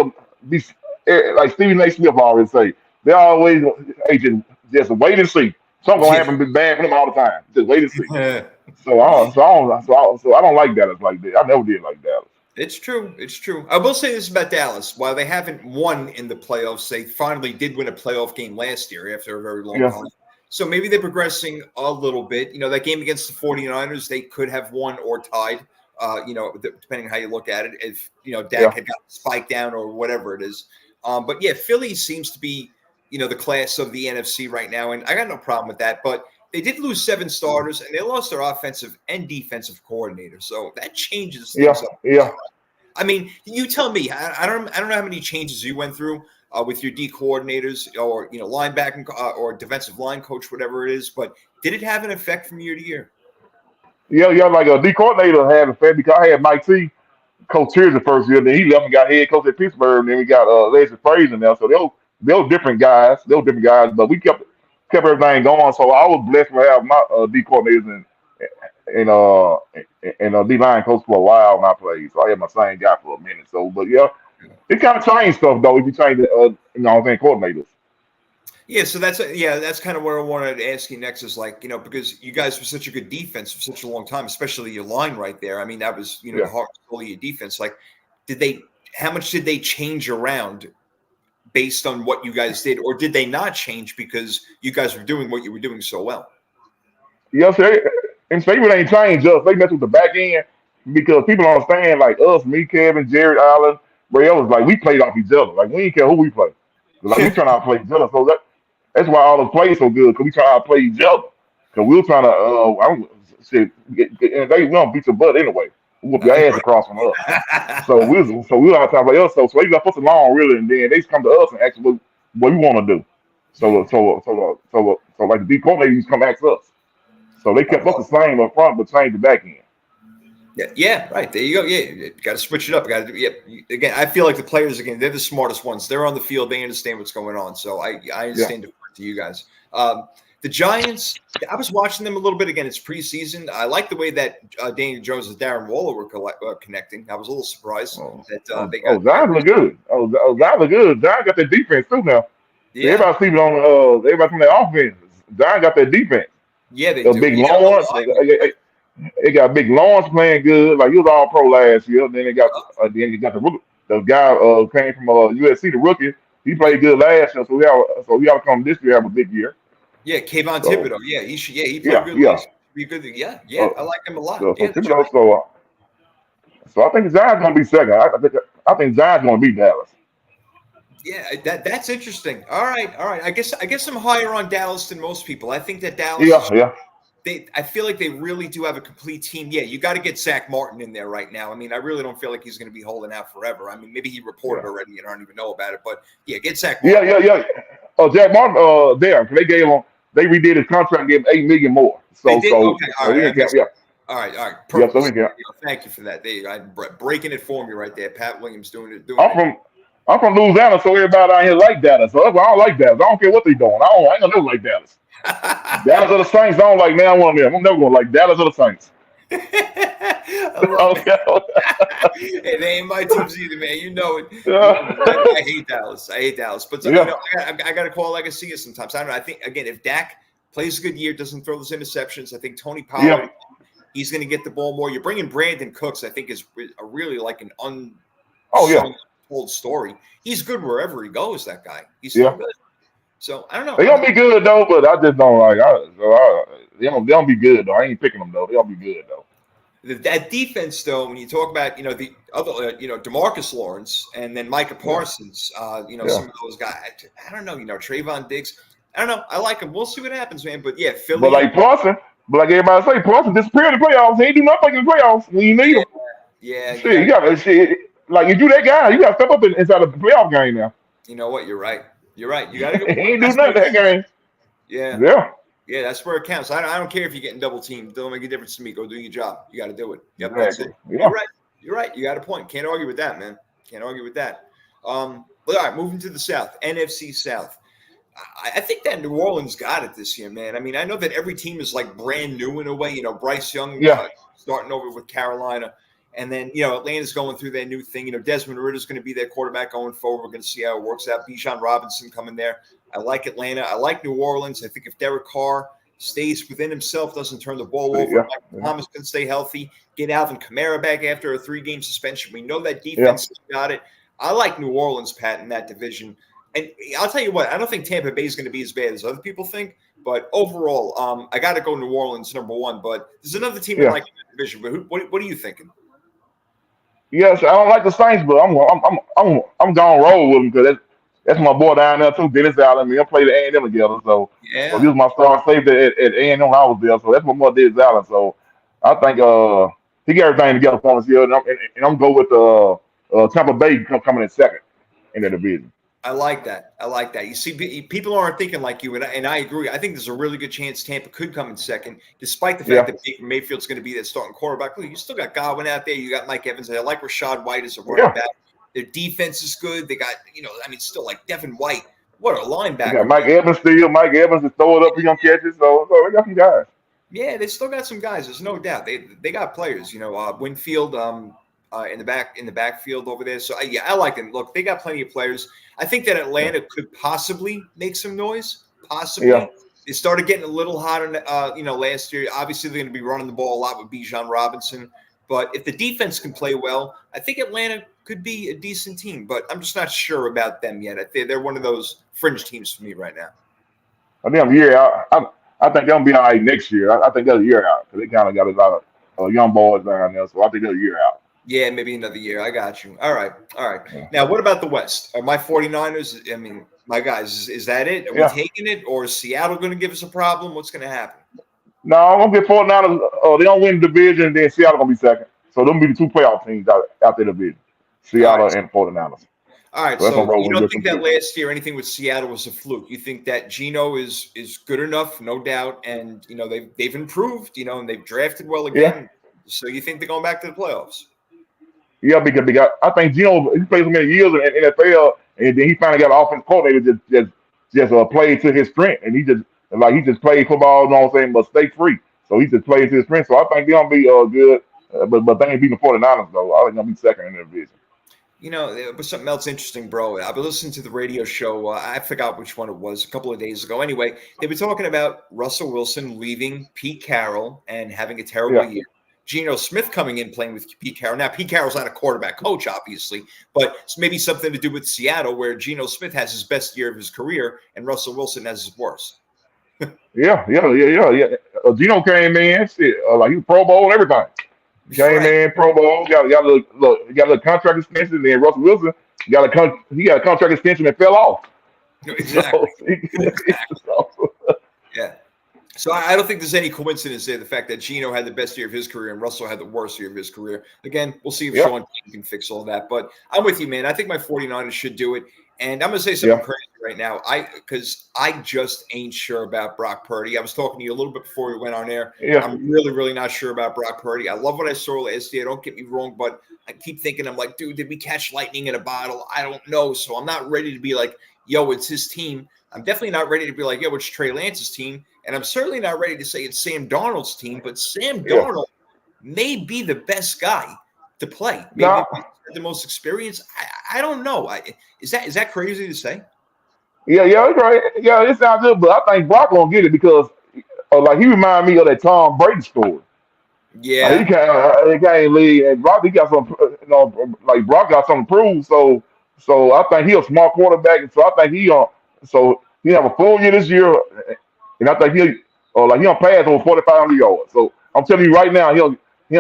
like Stephen A. Smith always say. They always hey, just wait and see. Something gonna happen bad for them all the time. Just wait and see. Yeah. So I don't like Dallas like that. I never did like Dallas. It's true. It's true. I will say this about Dallas. While they haven't won in the playoffs, they finally did win a playoff game last year after a very long Yeah, time. So maybe they're progressing a little bit. That game against the 49ers, they could have won or tied, depending on how you look at it, if, Dak yeah, had got spiked down or whatever it is. But yeah, Philly seems to be, the class of the NFC right now. And I got no problem with that. But they did lose 7 starters and they lost their offensive and defensive coordinator. So that changes yeah, things up. yeah. I mean, you tell me. I don't know how many changes you went through with your D coordinators or linebacking or defensive line coach, whatever it is. But did it have an effect from year to year? Yeah. Like a D coordinator had a fair because I had Mike T coach here the first year. Then he left and got head coach at Pittsburgh. And then we got Leslie Frazier now. So they were different guys. They were different guys, but we kept everything going. So I was blessed to have my D coordinators and uh D line coach for a while when I played. So I had my same guy for a minute. So, but yeah, it kind of changed stuff though. If you change the I'm saying coordinators. Yeah, so that's kind of what I wanted to ask you next is like, because you guys were such a good defense for such a long time, especially your line right there. I mean, that was, the Yeah. heart and soul of your defense. Like, how much did they change around based on what you guys did? Or did they not change because you guys were doing what you were doing so well? Yes, and Saban ain't changed us. They mess with the back end because people don't understand like us, me, Kevin, Jared Allen. Ray was like we played off each other. Like we didn't care who we play. Like we trying to play each other. So that's why all the plays so good because we trying to play each other. Because we were trying to I don't shit. And they gonna beat your butt anyway. Whoop your ass across from us. So we all talking about us. So they left us alone really, and then they come to us and ask what we want to do. So like the D coordinators come ask us. So they kept us the same up front, but changed the back end. Yeah, right. There you go. Yeah, you got to switch it up. Got to. Yeah. Again, I feel like the players they're the smartest ones. They're on the field. They understand what's going on. So I understand to you guys. The Giants. I was watching them a little bit again. It's preseason. I like the way that Daniel Jones and Darren Waller were connecting. I was a little surprised that they got. Zion look good. Zion look good. Zion got that defense too now. Yeah. Everybody sleeping on everybody from that offense. Zion got that defense. Yeah, they do. Big Lawrence. They got Big Lawrence playing good. Like he was all pro last year. Then they got the rookie, the guy came from USC, the rookie. He played good last year, so we got to come this year have a big year. Yeah, Kayvon Thibodeau. Yeah, he should. Yeah, he played good. Yeah. Be good. Yeah. I like him a lot. So I think Zion's gonna be second. I think Zion's gonna beat Dallas. Yeah, that's interesting. All right. I guess I'm higher on Dallas than most people. I think that Dallas. I feel like they really do have a complete team. Yeah, you got to get Zach Martin in there right now. I mean, I really don't feel like he's going to be holding out forever. I mean, maybe he reported already and I don't even know about it. But yeah, get Zach Martin. Yeah. Jack Martin, they redid his contract and gave him $8 million more. So okay. All right. Perfect. Yeah, thank you for that. There you go. I'm breaking it for me right there. Pat Williams doing it. I'm from Louisiana, so everybody out here like Dallas. So I don't like Dallas. I don't care what they're doing. I ain't gonna never like Dallas. Dallas are the Saints. I don't like man one of them. I'm never gonna like Dallas or the Saints. Hey, they ain't my teams either, man. You know it. I hate Dallas. But I got to call like I see it sometimes. I don't know. I think again, if Dak plays a good year, doesn't throw those interceptions, I think Tony Pollard, he's going to get the ball more. You're bringing Brandon Cooks. I think is a really like an told story. He's good wherever he goes. That guy. He's so good. So I don't know. They're gonna be good though, but I just don't like. They don't be good though. I ain't picking them though. They'll be good though. That defense though, when you talk about the other DeMarcus Lawrence and then Micah Parsons, some of those guys. I don't know. Trayvon Diggs. I don't know. I like him. We'll see what happens, man. But yeah, Philly. But like everybody say, Parsons disappeared in the playoffs. He ain't do nothing in the playoffs when you need him. Yeah. You got like if you that guy, you got to step up inside of the playoff game now. You know what? You're right. You got to go. He ain't do nothing that game. Yeah. Yeah, that's where it counts. I don't care if you're getting double teamed. Don't make a difference to me. Go do your job. You got to do it. Yep, exactly. That's it. Yeah. You're right. You got a point. Can't argue with that, man. Can't argue with that. But all right, moving to the South, NFC South. I think that New Orleans got it this year, man. I mean, I know that every team is like brand new in a way. Bryce Young starting over with Carolina. And then, Atlanta's going through their new thing. Desmond Ritter's going to be their quarterback going forward. We're going to see how it works out. Bijan Robinson coming there. I like Atlanta. I like New Orleans. I think if Derek Carr stays within himself, doesn't turn the ball over, Thomas can stay healthy, get Alvin Kamara back after a 3-game suspension. We know that defense has got it. I like New Orleans, Pat, in that division. And I'll tell you what, I don't think Tampa Bay is going to be as bad as other people think. But overall, I got to go New Orleans number one. But there's another team I like in that division. But what are you thinking? Yes, I don't like the Saints, but I'm gonna roll with them because that's my boy down there too, Dennis Allen. We played at A&M together, so he was my star safety at A&M when I was there. So that's my boy Dennis Allen. So I think he got everything together for us here, and I'm go with Tampa Bay coming in second in the division. I like that. You see, people aren't thinking like you, and I agree. I think there's a really good chance Tampa could come in second, despite the fact that Baker Mayfield's going to be that starting quarterback. Look, you still got Godwin out there. You got Mike Evans. I like Rashad White as a running back. Their defense is good. They got, still like Devin White. What a linebacker. You got Mike Evans still. Mike Evans is throw it up. He gonna catch it. So they got some guys. Yeah, they still got some guys. There's no doubt. They got players. Winfield. In the backfield over there. So I like them. Look, they got plenty of players. I think that Atlanta could possibly make some noise. Possibly. Yeah. They started getting a little hot last year. Obviously, they're going to be running the ball a lot with Bijan Robinson. But if the defense can play well, I think Atlanta could be a decent team. But I'm just not sure about them yet. They're one of those fringe teams for me right now. I think I think they'll be all right next year. I think they're a year out because they kind of got a lot of young boys down there. So I think they're a year out. Yeah, maybe another year. I got you. All right. All right. Yeah. Now, what about the West? Are my 49ers, I mean, my guys, is that it? Are we Yeah. taking it? Or is Seattle going to give us a problem? What's going to happen? No, I'm gonna get 49ers. They don't win the division, and then Seattle gonna be second. So them be the two playoff teams out the division. All right. Seattle and 49ers. All right. So that's gonna So roll you with don't just think them that two. last year anything with Seattle was a fluke? You think that Geno is good enough, no doubt, and they've improved, and they've drafted well Yeah, again. So you think they're going back to the playoffs? yeah, because I think Gino he played so many years in NFL, and then he finally got an offense coordinator just played to his strength, and he just played football, you know what I'm saying, mistake free. So he just played to his strength. So I think they're gonna be good, but they ain't beating the 49ers though. I think they're gonna be second in the division. There was something else interesting, bro. I've been listening to the radio show. I forgot which one it was a couple of days ago. Anyway, they were talking about Russell Wilson leaving Pete Carroll and having a terrible Yeah, year. Geno Smith coming in playing with Pete Carroll. Now, Pete Carroll's not a quarterback coach, obviously, but it's maybe something to do with Seattle where Geno Smith has his best year of his career and Russell Wilson has his worst. yeah. Gino came in, shit, like he was Pro Bowl and everything. Came Right. in Pro Bowl, got a little look, he got a little contract extension. Then Russell Wilson he got a contract extension and fell off. Exactly. So, so Yeah. So I don't think there's any coincidence there. The fact that Geno had the best year of his career and Russell had the worst year of his career. Again, we'll see if yeah, Sean Payton can fix all that. But I'm with you, man. I think my 49ers should do it. And I'm going to say something yeah, crazy right now. Because I just ain't sure about Brock Purdy. I was talking to you a little bit before we went on air. yeah, I'm really, really not sure about Brock Purdy. I love what I saw last year. Don't get me wrong, but I keep thinking, I'm like, dude, did we catch lightning in a bottle? I don't know. So I'm not ready to be like, yo, it's his team. I'm definitely not ready to be like, yo, it's Trey Lance's team. And I'm certainly not ready to say it's Sam Darnold's team, but Sam yeah. Darnold may be the best guy to play. Maybe No, the most experience. I don't know. Is that crazy to say? yeah, it's right. Yeah, it sounds good, but I think Brock gonna get it because like he remind me of that Tom Brady story. Yeah. He can't lead, and Brock he got some, like Brock got something to prove. So I think he a smart quarterback, and so I think he have a full year this year, and I think he'll pass over 4,500 yards. So I'm telling you right now, he'll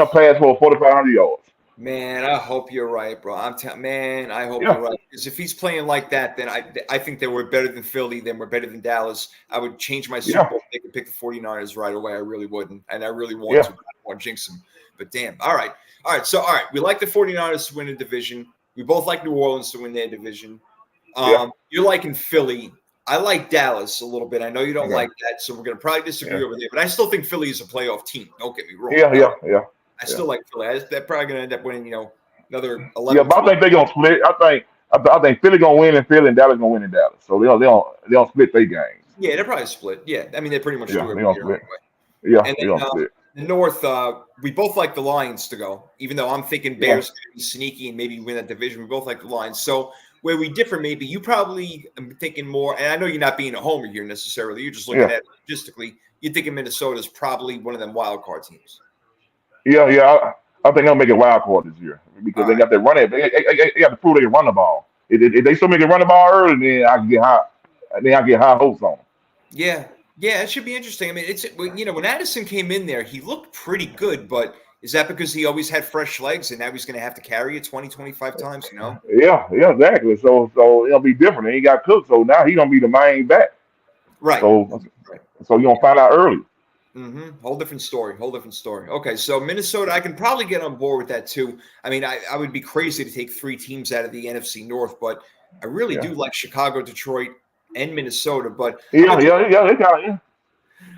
pass for 4,500 yards. Man, I hope you're right, bro. Man, I hope Yeah, you're right. Because if he's playing like that, then I think they were better than Philly, then we're better than Dallas. I would change my Super yeah, Bowl. They could pick the 49ers right away. I really wouldn't. And I really want yeah, to. I don't want to jinx them. But damn. All right. All right. So, all right. We like the 49ers to win a division. We both like New Orleans to win their division. yeah. You're liking Philly. I like Dallas a little bit. I know you don't Okay. like that, so we're going to probably disagree Yeah, over there. But I still think Philly is a playoff team. Don't get me wrong. yeah, yeah, yeah, I yeah. still like Philly. They're probably going to end up winning, another Yeah, 11, but I 12. think they're gonna split. I think Philly gonna win in Philly and Dallas gonna win in Dallas. So they'll split their games. Yeah, they're probably split. Yeah, I mean, they pretty much Yeah, do they every gonna year split. anyway. Yeah, And they then gonna split. the North, we both like the Lions to go, even though I'm thinking Yeah, Bears going to be sneaky and maybe win that division. We both like the Lions. So where we differ, maybe you probably am thinking more, and I know you're not being a homer here necessarily. You're just looking yeah, at it logistically. You're thinking Minnesota's probably one of them wild card teams. yeah. I think they'll make a wild card this year because All they right. got that running. They got to prove they can run the ball. If they still make it run the ball early, then I can get high. Then I get high hopes on them. Yeah. Yeah, it should be interesting. I mean, when Addison came in there, he looked pretty good, but is that because he always had fresh legs and now he's going to have to carry it 20, 25 times, Yeah, exactly. So it'll be different. He got cooked, so now he gonna be the main back. Right. So Right. so you gonna find out early. Whole different story. Whole different story. Okay, so Minnesota, I can probably get on board with that too. I mean, I would be crazy to take three teams out of the NFC North, but I really Yeah, do like Chicago, Detroit, and Minnesota. But I'm yeah, gonna yeah, yeah. They got yeah,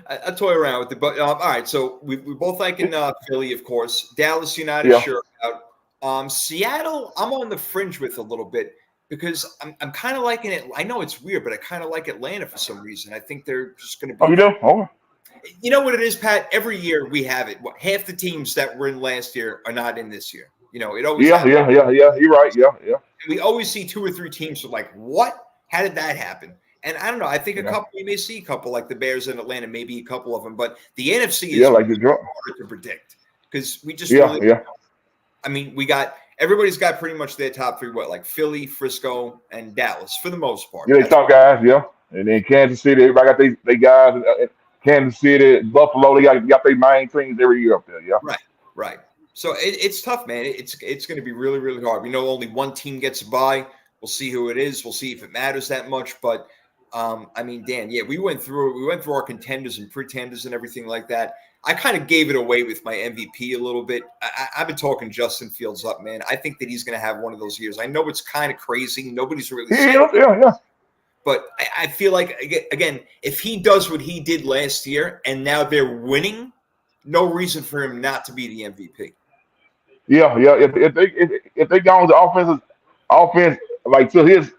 I toy around with it. But all right, so we both like in Philly, of course. Dallas, you're not as yeah. sure about. Seattle, I'm on the fringe with a little bit because I'm kind of liking it. I know it's weird, but I kind of like Atlanta for some reason. I think they're just going to Oh, be. you do? Oh, You know what it is, Pat? Every year we have it. Half the teams that were in last year are not in this year. It always yeah, happens. yeah, yeah, yeah. You're right. Yeah, yeah, We always see two or three teams are like, what? How did that happen? And I don't know. I think a yeah, couple, you may see a couple like the Bears in Atlanta, maybe a couple of them, but the NFC yeah. is Like the draw. harder to predict because we just Yeah, really, yeah. I mean, everybody's got pretty much their top three, like Philly, Frisco, and Dallas for the most part. Yeah, they top guys. Yeah, and then Kansas City. Everybody got they guys. Kansas City, Buffalo. They got their main teams every year up there. Yeah, Right, right. So it's tough, man. It's going to be really, really hard. We know only one team gets by. We'll see who it is. We'll see if it matters that much. But I mean, Dan, yeah, we went through our contenders and pretenders and everything like that. I kind of gave it away with my MVP a little bit. I've been talking Justin Fields up, man. I think that he's going to have one of those years. I know it's kind of crazy. Nobody's really said it. Yeah. But I feel like, again, if he does what he did last year and now they're winning, no reason for him not to be the MVP. Yeah. If they go on the offense like to his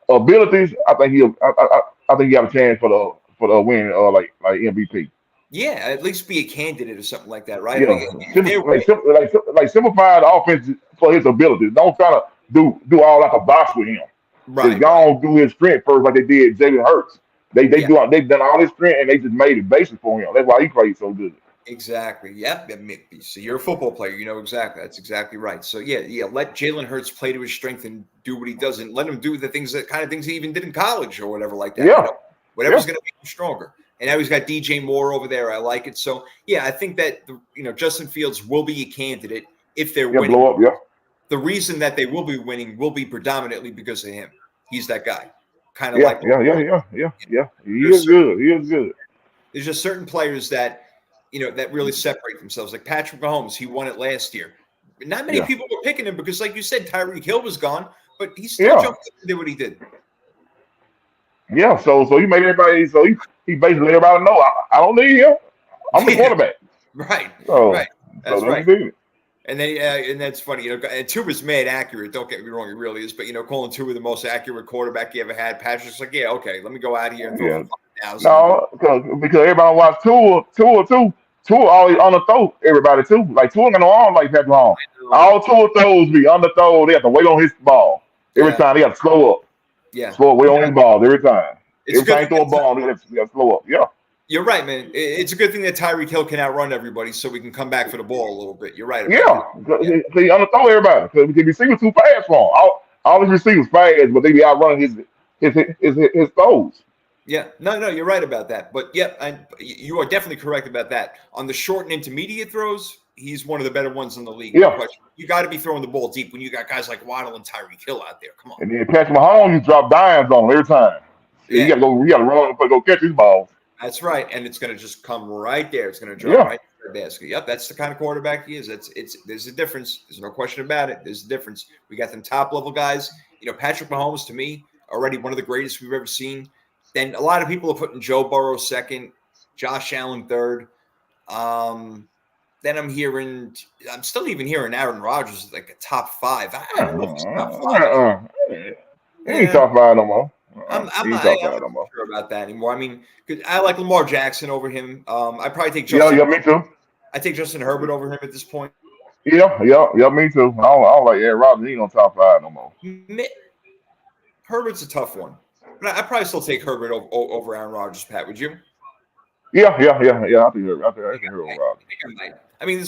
abilities, I think I think he have a chance for the win like MVP. Yeah, at least be a candidate or something like that, right? I Yeah, mean, if they're winning, simplify the offense for his abilities. Don't try to do all like a box with him. Just right, go on do his strength first, like they did Jalen Hurts. yeah, They've done all his strength and they just made it basic for him. That's why he played so good. exactly. Yep. I mean, so you're a football player, you know exactly. That's exactly right. So yeah. Let Jalen Hurts play to his strength and do what he does, and let him do the kind of things he even did in college or whatever like that. Yeah, Whatever's going to make him stronger. And now he's got DJ Moore over there. I like it. So yeah, I think that Justin Fields will be a candidate if they're winning. Blow up. Yeah. The reason that they will be winning will be predominantly because of him. He's that guy. Kind of like Yeah. He is good. There's just certain players that that really separate themselves. Like Patrick Mahomes, he won it last year. Not many people were picking him because, like you said, Tyreek Hill was gone, but he still jumped up and did what he did. Yeah, so he made everybody. So he basically let everybody know I don't need him. I'm the quarterback. Right. So, right. That's so right. And then, and that's funny. And Tua's mad accurate. Don't get me wrong, he really is. But calling Tua the most accurate quarterback he ever had. Patrick's like, yeah, okay, let me go out here and throw for 5,000. No, because everybody watch Tua always underthrow everybody too. Like Tua got no arm like Patrick Mahomes. All Tua throws be underthrow. They have to wait on his ball every time. They got to slow up. Yeah, slow up, wait on his ball every time. Every time he throw a ball, they have to slow up. Yeah. You're right, man. It's a good thing that Tyreek Hill can outrun everybody, so we can come back for the ball a little bit. You're right. He underthrow everybody because the receivers too fast for him. All his receivers fast, but they be outrunning his throws. Yeah, no, you're right about that. But you are definitely correct about that. On the short and intermediate throws, he's one of the better ones in the league. Yeah, you got to be throwing the ball deep when you got guys like Waddle and Tyreek Hill out there. Come on. And then Patrick Mahomes, you drop dimes on him every time. You got to run and go catch his balls. That's right, and it's going to just come right there. It's going to drop right to the basket. Yep, that's the kind of quarterback he is. There's a difference. There's no question about it. There's a difference. We got them top level guys. Patrick Mahomes to me already one of the greatest we've ever seen. Then a lot of people are putting Joe Burrow second, Josh Allen third. Then I'm still even hearing Aaron Rodgers is like a top 5. I don't know if he's top 5. He ain't top 5 no more. I'm not sure about that anymore. I mean, I like Lamar Jackson over him. I probably take Justin. Yeah, me too. I take Justin Herbert over him at this point. Yeah, me too. I don't like Aaron Rodgers. He ain't on top 5 no more. Herbert's a tough one. But I'd probably still take Herbert over Aaron Rodgers, Pat. Would you? Yeah. I think Herbert over Rodgers. I mean,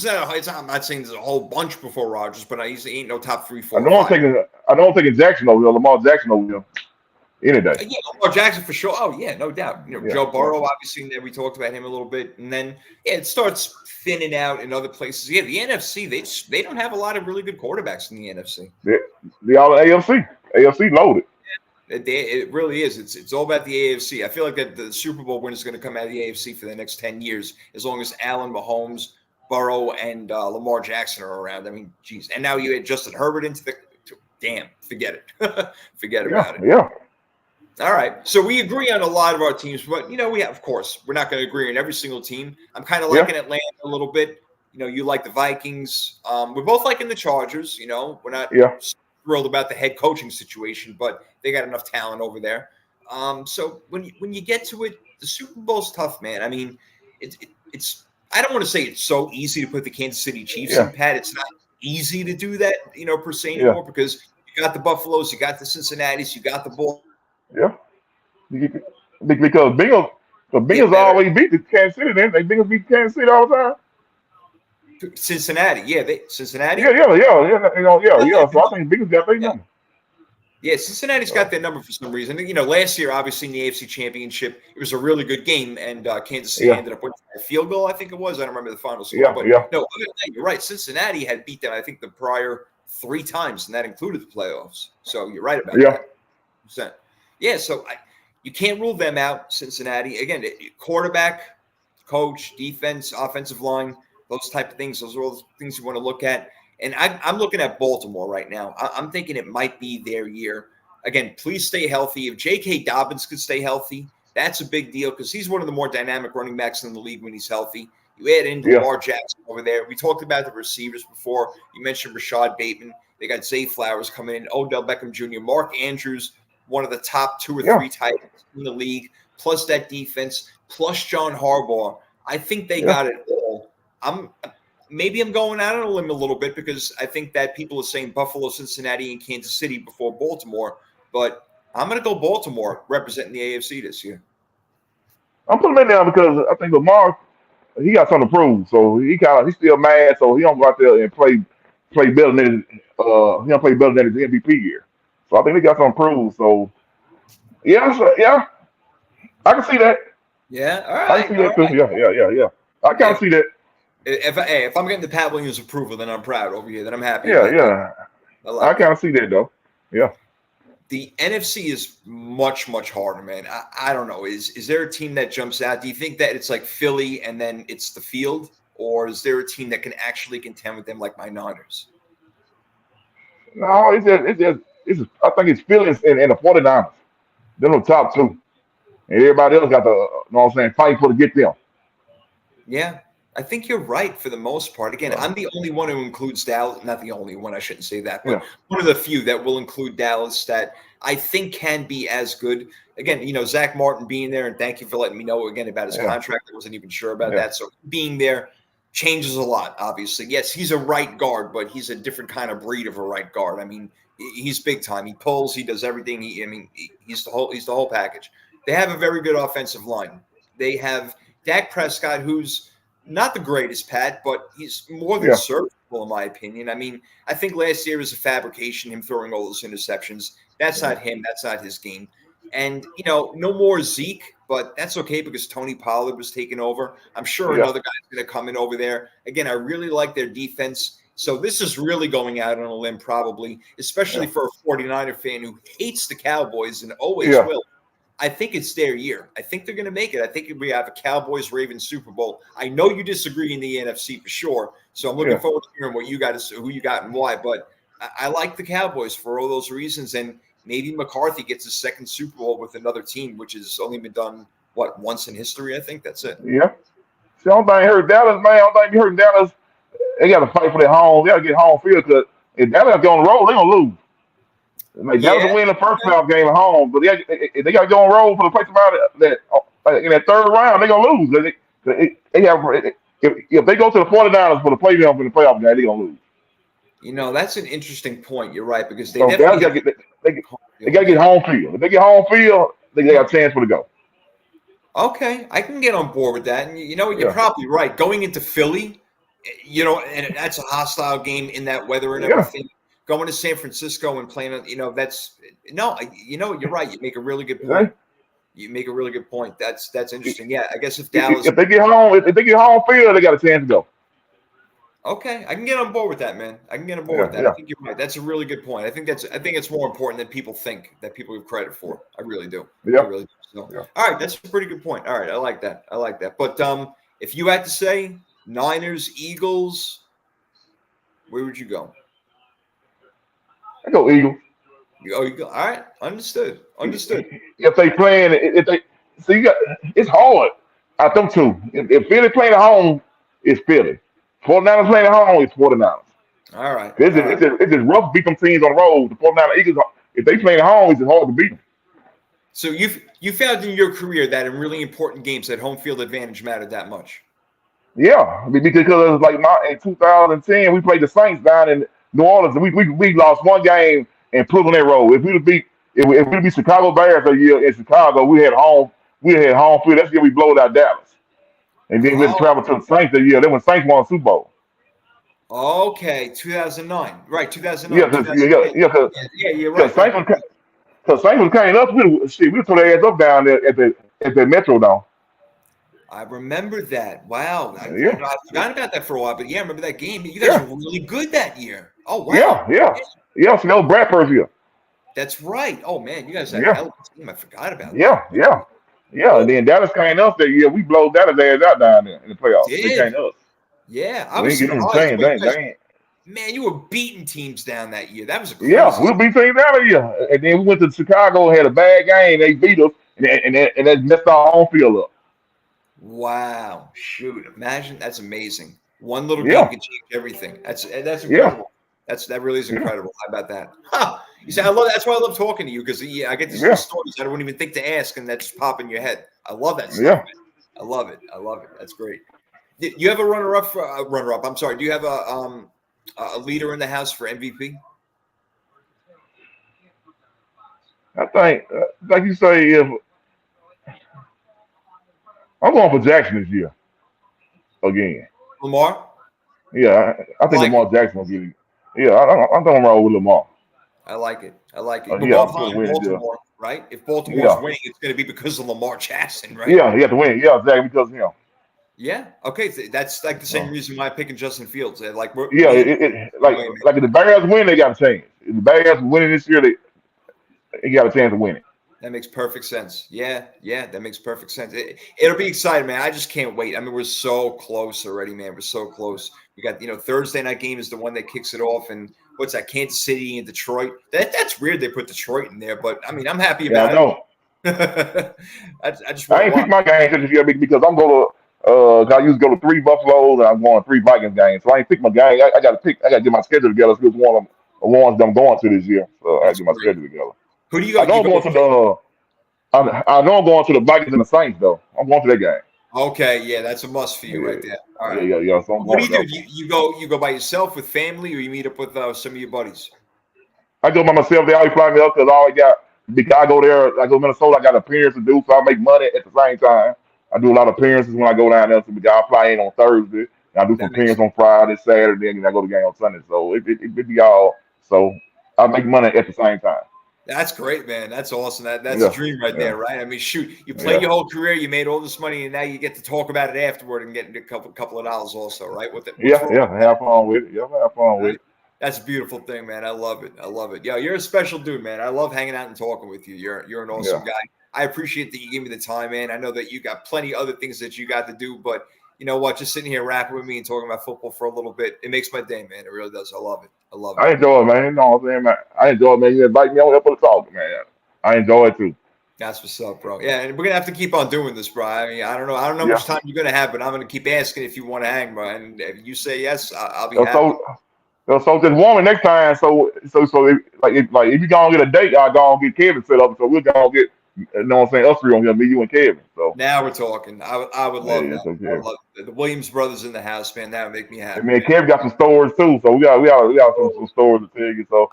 I'm not saying there's a whole bunch before Rodgers, but he ain't no top 3, 4. I don't think Jackson over here. Lamar Jackson over here. Any day. Yeah, Lamar Jackson for sure. Oh yeah, no doubt. Joe Burrow, obviously, we talked about him a little bit, and then it starts thinning out in other places. Yeah, the NFC, they don't have a lot of really good quarterbacks in the NFC. They all AFC. AFC loaded. It really is. It's all about the AFC. I feel like that the Super Bowl win is going to come out of the AFC for the next 10 years, as long as Allen, Mahomes, Burrow, and Lamar Jackson are around. I mean, geez. And now you add Justin Herbert into damn, forget it. Forget about it. Yeah. All right. So we agree on a lot of our teams, but, of course, we're not going to agree on every single team. I'm kind of liking Atlanta a little bit. You like the Vikings. We're both liking the Chargers. We're not thrilled about the head coaching situation, but they got enough talent over there. So when you get to it, the Super Bowl's tough, man. I mean, it's I don't want to say it's so easy to put the Kansas City Chiefs in, Pat. It's not easy to do that, per se anymore because you got the Buffaloes, you got the Cincinnatis, you got the Bulls. Yeah, because Bengals always beat the Kansas City. Then they Bengals beat Kansas City all the time. Cincinnati, Cincinnati. Yeah. So I think Bengals got their number. Yeah, Cincinnati's got their number for some reason. Last year, obviously in the AFC Championship, it was a really good game, and Kansas City Yeah, ended up winning a field goal, I think it was. I don't remember the final score, yeah, but yeah, no, other than that, you're right. Cincinnati had beat them, I think, the prior 3 times, and that included the playoffs. So you're right about yeah, that. Yeah, so you can't rule them out, Cincinnati. Again, quarterback, coach, defense, offensive line, those type of things. Those are all the things you want to look at. And I'm looking at Baltimore right now. I'm thinking it might be their year. Again, please stay healthy. If J.K. Dobbins could stay healthy, that's a big deal because he's one of the more dynamic running backs in the league when he's healthy. You add in yeah, Lamar Jackson over there. We talked about the receivers before. You mentioned Rashad Bateman. They got Zay Flowers coming in, Odell Beckham Jr., Mark Andrews, one of the top 2 or yeah, 3 tight ends in the league, plus that defense, plus John Harbaugh. I think they yeah. got it all. I'm going out on a limb a little bit because I think that people are saying Buffalo, Cincinnati, and Kansas City before Baltimore, but I'm going to go Baltimore representing the AFC this year. I'm putting him in there because I think Lamar he got something to prove. So he's still mad. So he don't go out there and play better than he don't play better than his MVP year. So I think he got something to prove. So yeah, I can see that. Yeah, all I can right, see all that too. right. Yeah. I kind of If see that. if I'm getting the Pat Williams approval, then I'm proud over here. Then I'm happy Yeah, about that. yeah. I I like kind that. of see that though. Yeah. The NFC is much, much harder, man. I don't know. Is there a team that jumps out? Do you think that it's like Philly and then it's the field? Or is there a team that can actually contend with them like my Niners? No, it's just I think it's Phillies and the 49ers. They're the top two. And everybody else got the you know what I'm saying, fight for to get them. Yeah, I think you're right for the most part. Again, Uh, I'm the only one who includes Dallas. Not the only one, I shouldn't say that, but yeah, one of the few that will include Dallas that I think can be as good. Again, Zach Martin being there, and thank you for letting me know again about his yeah, contract. I wasn't even sure about yeah, that. So being there changes a lot, obviously. Yes, he's a right guard, but he's a different kind of breed of a right guard. I mean, he's big time. He pulls, he does everything. He's the whole package. They have a very good offensive line. They have Dak Prescott, who's not the greatest, Pat, but he's more than yeah, serviceable, in my opinion. I mean, I think last year was a fabrication, him throwing all those interceptions. That's not him. That's not his game. And, no more Zeke, but that's okay because Tony Pollard was taking over. I'm sure yeah, another guy's going to come in over there. Again, I really like their defense. So this is really going out on a limb, probably, especially yeah, for a 49er fan who hates the Cowboys and always yeah, will. I think it's their year. I think they're going to make it. I think we have a Cowboys-Ravens Super Bowl. I know you disagree in the NFC for sure, so I'm looking yeah, forward to hearing what you got to who you got and why. But I like the Cowboys for all those reasons, and maybe McCarthy gets his second Super Bowl with another team, which has only been done once in history. I think that's it. yeah. See, I don't think hurt Dallas, man. I don't think you hurt Dallas. They got to fight for their home. They got to get home field because if Dallas go on the road, they're gonna lose. Like Dallas Yeah. will win the first playoff game at home, but they got to go on the road for the place about it that in that third round they're gonna lose. They have if they go to the 49ers for the playoff in the playoff game, they're gonna lose. That's an interesting point. You're right because they So Dallas definitely got have to get they got field. to get home field. If they get home field, they got a chance for to go. Okay, I can get on board with that. And you're Yeah, probably right. Going into Philly, and that's a hostile game in that weather and yeah. everything. Going to San Francisco and playing, that's no, you're right. You make a really good point. Okay? You make a really good point. That's interesting. Yeah, I guess if Dallas, If they get home, if they get home field, they got a chance to go. okay, I can get on board with that, man. I can get on board Yeah, with that. I yeah, think you're right. That's a really good point. I think it's more important than people think that people give credit for. I really do. I yeah, really do. So, yeah. all right, that's a pretty good point. All right, I like that. I like that. But if you had to say Niners, Eagles, where would you go? I go Eagles. You go. All right, understood. Understood. If they playing, if they so you got it's hard at them two. If Philly playing at home, it's Philly. 49ers playing at home, it's 49ers. All right. It's All just, right. it's just, it's just rough beat them teams on the road. The 49ers Eagles, if they playing at home, it's just hard to beat them. So you found in your career that in really important games that home field advantage mattered that much. Yeah, because like in 2010, we played the Saints down in New Orleans, and we lost one game and put on that road. If we beat Chicago Bears a year in Chicago, we had home field. That's the year we blowed out Dallas, and then we had to Oh, travel to the Saints that year. Then when Saints won the Super Bowl. okay. 2009. Right. Yeah, 2009. because yeah, 2010. yeah, yeah, Yeah, you're because right. Right. Right. Cause Saints was came up, we tore their ass up down there at the Metrodome. I remember that. Wow. Yeah, I forgot about that for a while, but yeah, I remember that game. You guys were yeah, really good that year. Oh, wow. yeah, yeah, yeah. So that was Bradford's year. That's right. Oh, man, you guys had a Yeah, hell of a team. I forgot about that. yeah, yeah, yeah. And Oh, then Dallas came up that year. We blowed Dallas ass out down there in the playoffs. They came did. to us. Yeah, I We was ain't get them surprised. changed. Well, you They guys, ain't. man, you were beating teams down that year. That was a Yeah, crazy. we'll beat teams out of here. And then we went to Chicago and had a bad game. They beat us, and that messed our home field up. Wow. Shoot. Imagine that's amazing. One little game Yeah, can change everything. That's yeah, incredible. That really is yeah, incredible. How about that? Huh. You see, I love that's why I love talking to you because yeah, I get these little yeah, stories I don't even think to ask, and that just pop in your head. I love that stuff, yeah. man. I love it. I love it. That's great. You have a runner up for runner up? I'm sorry. Do you have a leader in the house for MVP? I think, like you say, if I'm going for Jackson this year again. Lamar. Yeah, I I think like it. Lamar Jackson will get it. Yeah, I'm going to roll with Lamar. I like it. I like it. But Yeah, both I'm still behind winning deal. Baltimore, right? If Baltimore's Yeah, winning, it's going to be because of Lamar Jackson, right? yeah, he have to win. Yeah, exactly because Yeah. Okay. That's like the same uh, reason why I'm picking Justin Fields. Like yeah, me and Wayman. like if the Bears win, they got a chance. If the Bears winning this year, they got a chance to win it. That makes perfect sense. Yeah, yeah, that makes perfect sense. It'll be exciting, man. I just can't wait. I mean, we're so close already, man. We're so close. We got, Thursday night game is the one that kicks it off, and what's that? Kansas City and Detroit. That's weird. They put Detroit in there, but I mean, I'm happy Yeah, I about it. know. I just I want to ain't watch. picked my games this year because I'm going to. I used to go to 3 Buffaloes and I'm going 3 Vikings games, so I ain't picked my game. I got to pick. I got to get my schedule together. So it's one of the ones that I'm going to this year. So I got to That's get my great. schedule together. Who do you go? I know You I'm going go. to the. I know I'm going to the Vikings and the Saints though. I'm going to that game. Okay, yeah, that's a must for you right Yeah, there. All yeah, right. yeah, yeah. So I'm What going do to you do? go. You go by yourself with family, or you meet up with some of your buddies? I go by myself. They always fly me up because I always got because I go there. I go to Minnesota. I got appearances to do, so I make money at the same time. I do a lot of appearances when I go down there. So because I fly in on Thursday, and I do some That makes appearances on Friday, Saturday, and then I go to the game on Sunday. So it be all. So I make money at the same time. That's great, man. That's awesome. That's a Yeah, dream right yeah, there, right? I mean, shoot, you played yeah, your whole career, you made all this money, and now you get to talk about it afterward and get a couple of dollars also, right? What's yeah, wrong yeah. with that, Have fun with it. Yeah, have fun with right? it. That's a beautiful thing, man. I love it. I love it. Yeah, you're a special dude, man. I love hanging out and talking with you. You're an awesome Yeah, guy. I appreciate that you gave me the time, man. I know that you got plenty of other things that you got to do, but you know what? Just sitting here rapping with me and talking about football for a little bit, it makes my day, man. It really does. I love it. I love it. I enjoy it, man. You know what I'm saying, man? I enjoy it, man. You invite me on here for the talk, man. I enjoy it too. That's what's up, bro. Yeah, and we're gonna have to keep on doing this, bro. I mean, I don't know how Yeah. much time you're gonna have, but I'm gonna keep asking if you want to hang, bro. And if you say yes, I'll be Uh, happy. So so just warm it next time. So if you gonna get a date, I gonna get Kevin set up. So we're gonna get what I'm saying, us three on here, me, you, and Kevin. So Now we're talking. I would yeah, love yeah, that. so I would Kevin. love it. The Williams brothers in the house, man. That would make me And happy, man, man. Kevin got some stories too. So we got some stories to tell you. So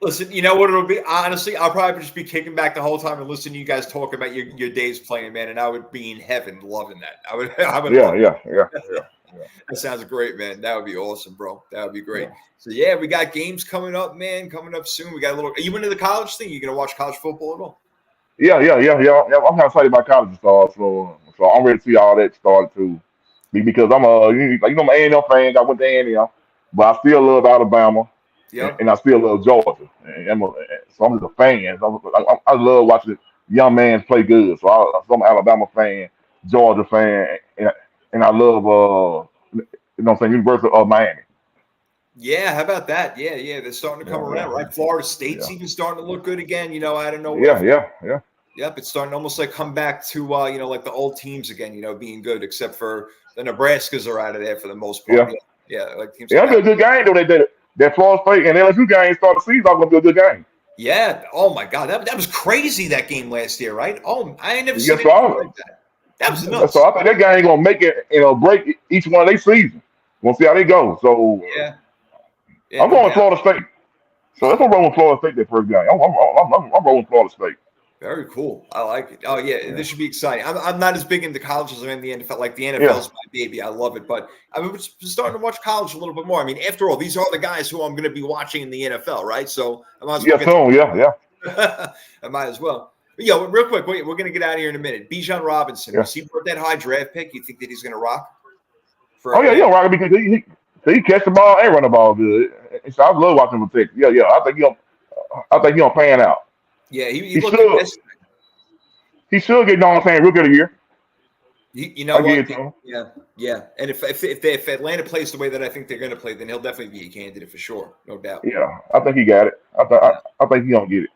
Listen, you know what it'll be? Honestly, I'll probably just be kicking back the whole time and listening to you guys talk about your days playing, man. And I would be in heaven loving that. I would yeah, love yeah, yeah, yeah, yeah. that sounds great, man. That would be awesome, bro. That would be great. So yeah, we got games coming up, man. Coming up soon. We got a little. Are you into the college thing? You gonna watch college football at all? Yeah. I'm kind of excited about college to start, so I'm ready to see all that start too. Because I'm I'm an A&M fan. I went to A&M, but I still love Alabama Yep. and I still love Georgia. So I'm just a fan. I love watching young man play good. So I'm an Alabama fan, Georgia fan, and I love what I'm saying, University of Miami. Yeah, how about that? Yeah, yeah. They're starting to come Yeah, around, yeah, right? Florida State's yeah, even starting to look good again, out of nowhere. yeah, yeah, yeah. Yep, it's starting to almost like come back to like the old teams again, being good, except for the Nebraskas are out of there for the most part. Yeah. Yeah, yeah, like teams Yeah, like that'll be a good game though. That Florida State and LSU game start the season off gonna be a good game. yeah. Oh my God, that was crazy that game last year, right? Oh, I ain't never seen Yes, anything like that. That was so nuts. I think that game gonna make it break each one of their season. We'll see how they go. So Yeah, yeah, I'm no going doubt. Florida State. So that's what I'm rolling Florida State that first game. I'm rolling Florida State. Very cool. I like it. Oh yeah, Yeah, this should be exciting. I'm not as big into college as I am the NFL. Like the NFL yeah, is my baby. I love it, but I'm starting to watch college a little bit more. I mean, after all, these are the guys who I'm going to be watching in the NFL, right? So I might as well yeah. get Soon, yeah, yeah. I might as well. But, yo, real quick, we're going to get out of here in a minute. Bijan Robinson, Yeah. was he worth that high draft pick? You think that he's going to rock for Oh yeah, Atlanta? yeah, right. Because he catch the ball and run the ball good. And so I love watching him protect. Yeah, yeah. I think he don't pan out. Yeah, he He looked good should. yesterday. He should get. You know what I'm saying? Rookie of the year. You know I give what? it to him. Yeah, yeah. And if Atlanta plays the way that I think they're going to play, then he'll definitely be a candidate for sure, no doubt. Yeah, I think he got it. Yeah. I think he gonna get it.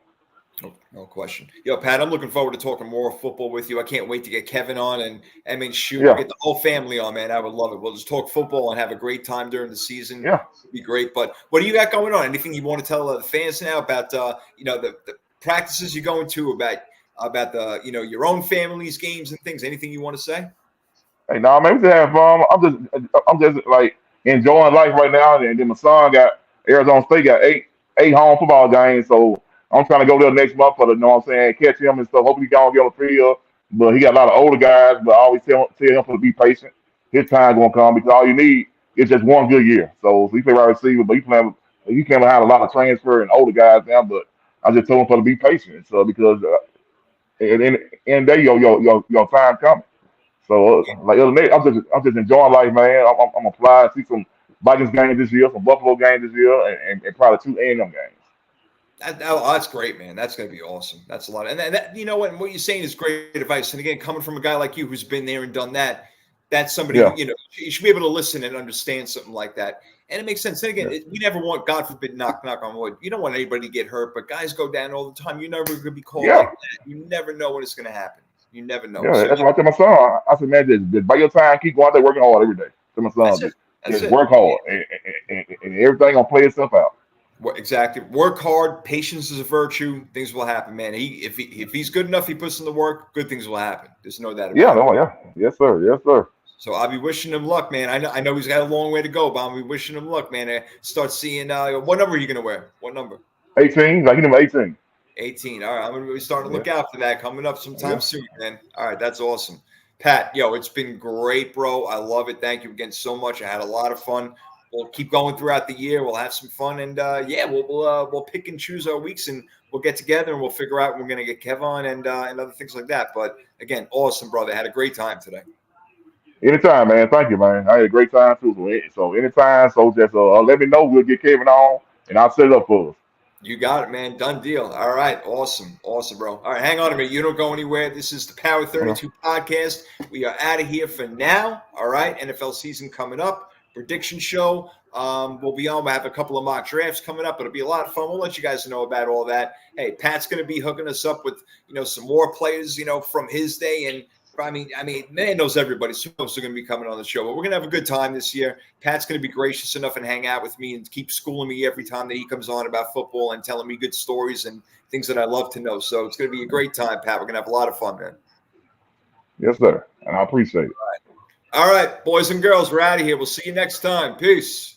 No question. Yo, Pat, I'm looking forward to talking more football with you. I can't wait to get Kevin on, and I mean, shoot, we'll Yeah, get the whole family on, man. I would love it. We'll just talk football and have a great time during the season. yeah. It'd be great. But what do you got going on? Anything you want to tell the fans now about the practices you're going to, about the your own family's games and things? Anything you want to say? Hey, no, man, we just have fun. I'm just like enjoying life right now. And then my son got Arizona State got eight home football games, so I'm trying to go there next month for the, you know what I'm saying, catch him and stuff. Hopefully, he gonna get on the field. But he got a lot of older guys. But I always tell him to be patient. His time gonna come because all you need is just one good year. So he play wide receiver, but he can behind a lot of transfer and older guys now. But I just told him to be patient. So because in the day your time coming. So like other than that, I'm just enjoying life, man. I'm gonna fly and see some Vikings games this year, some Buffalo games this year, and probably two A&M games. That's great, man. That's going to be awesome. That's a lot. And that, you know what you're saying is great advice. And again, coming from a guy like you who's been there and done that, that's somebody Yeah, you should be able to listen and understand something like that. And it makes sense. And again, yeah, we never want, God forbid, knock on wood. You don't want anybody to get hurt, but guys go down all the time. You're never going to be called like yeah, that. You never know when it's going to happen. You never know. yeah. So That's yeah, what I tell my son. I said, man, just by your time, keep going out there working hard every day. To my son, that's it. That's just it. work hard, and everything gonna play itself out. Exactly. Work hard. Patience is a virtue. Things will happen, man. If he's good enough, he puts in the work. Good things will happen. There's no doubt Yeah, about it. no, yeah, yes, sir, yes, sir. So I'll be wishing him luck, man. I know he's got a long way to go, but I'll be wishing him luck, man. Start seeing what number are you going to wear? What number? 18, like him 18. 18. All right. I'm going to be starting to Yeah, look out for that coming up sometime yeah. soon, man. All right. That's awesome. Pat, yo, it's been great, bro. I love it. Thank you again so much. I had a lot of fun. We'll keep going throughout the year. We'll have some fun, and yeah, we'll pick and choose our weeks, and we'll get together and we'll figure out when we're going to get Kev on and other things like that. But again, awesome, brother. Had a great time today. Anytime, man. Thank you, man. I had a great time too. So anytime. So just let me know. We'll get Kevin on, and I'll set it up for us. You got it, man. Done deal. All right. Awesome. Awesome, bro. All right. Hang on a minute. You don't go anywhere. This is the Power Okay. 32 podcast. We are out of here for now. All right. NFL season coming up. Prediction show. We'll be on. We'll have a couple of mock drafts coming up. It'll be a lot of fun. We'll let you guys know about all that. Hey, Pat's going to be hooking us up with, some more players, from his day. And I mean, man knows everybody. So are going to be coming on the show. But we're going to have a good time this year. Pat's going to be gracious enough and hang out with me and keep schooling me every time that he comes on about football and telling me good stories and things that I love to know. So it's going to be a great time, Pat. We're going to have a lot of fun, man. Yes, sir. And I appreciate it. All right, boys and girls, we're out of here. We'll see you next time. Peace.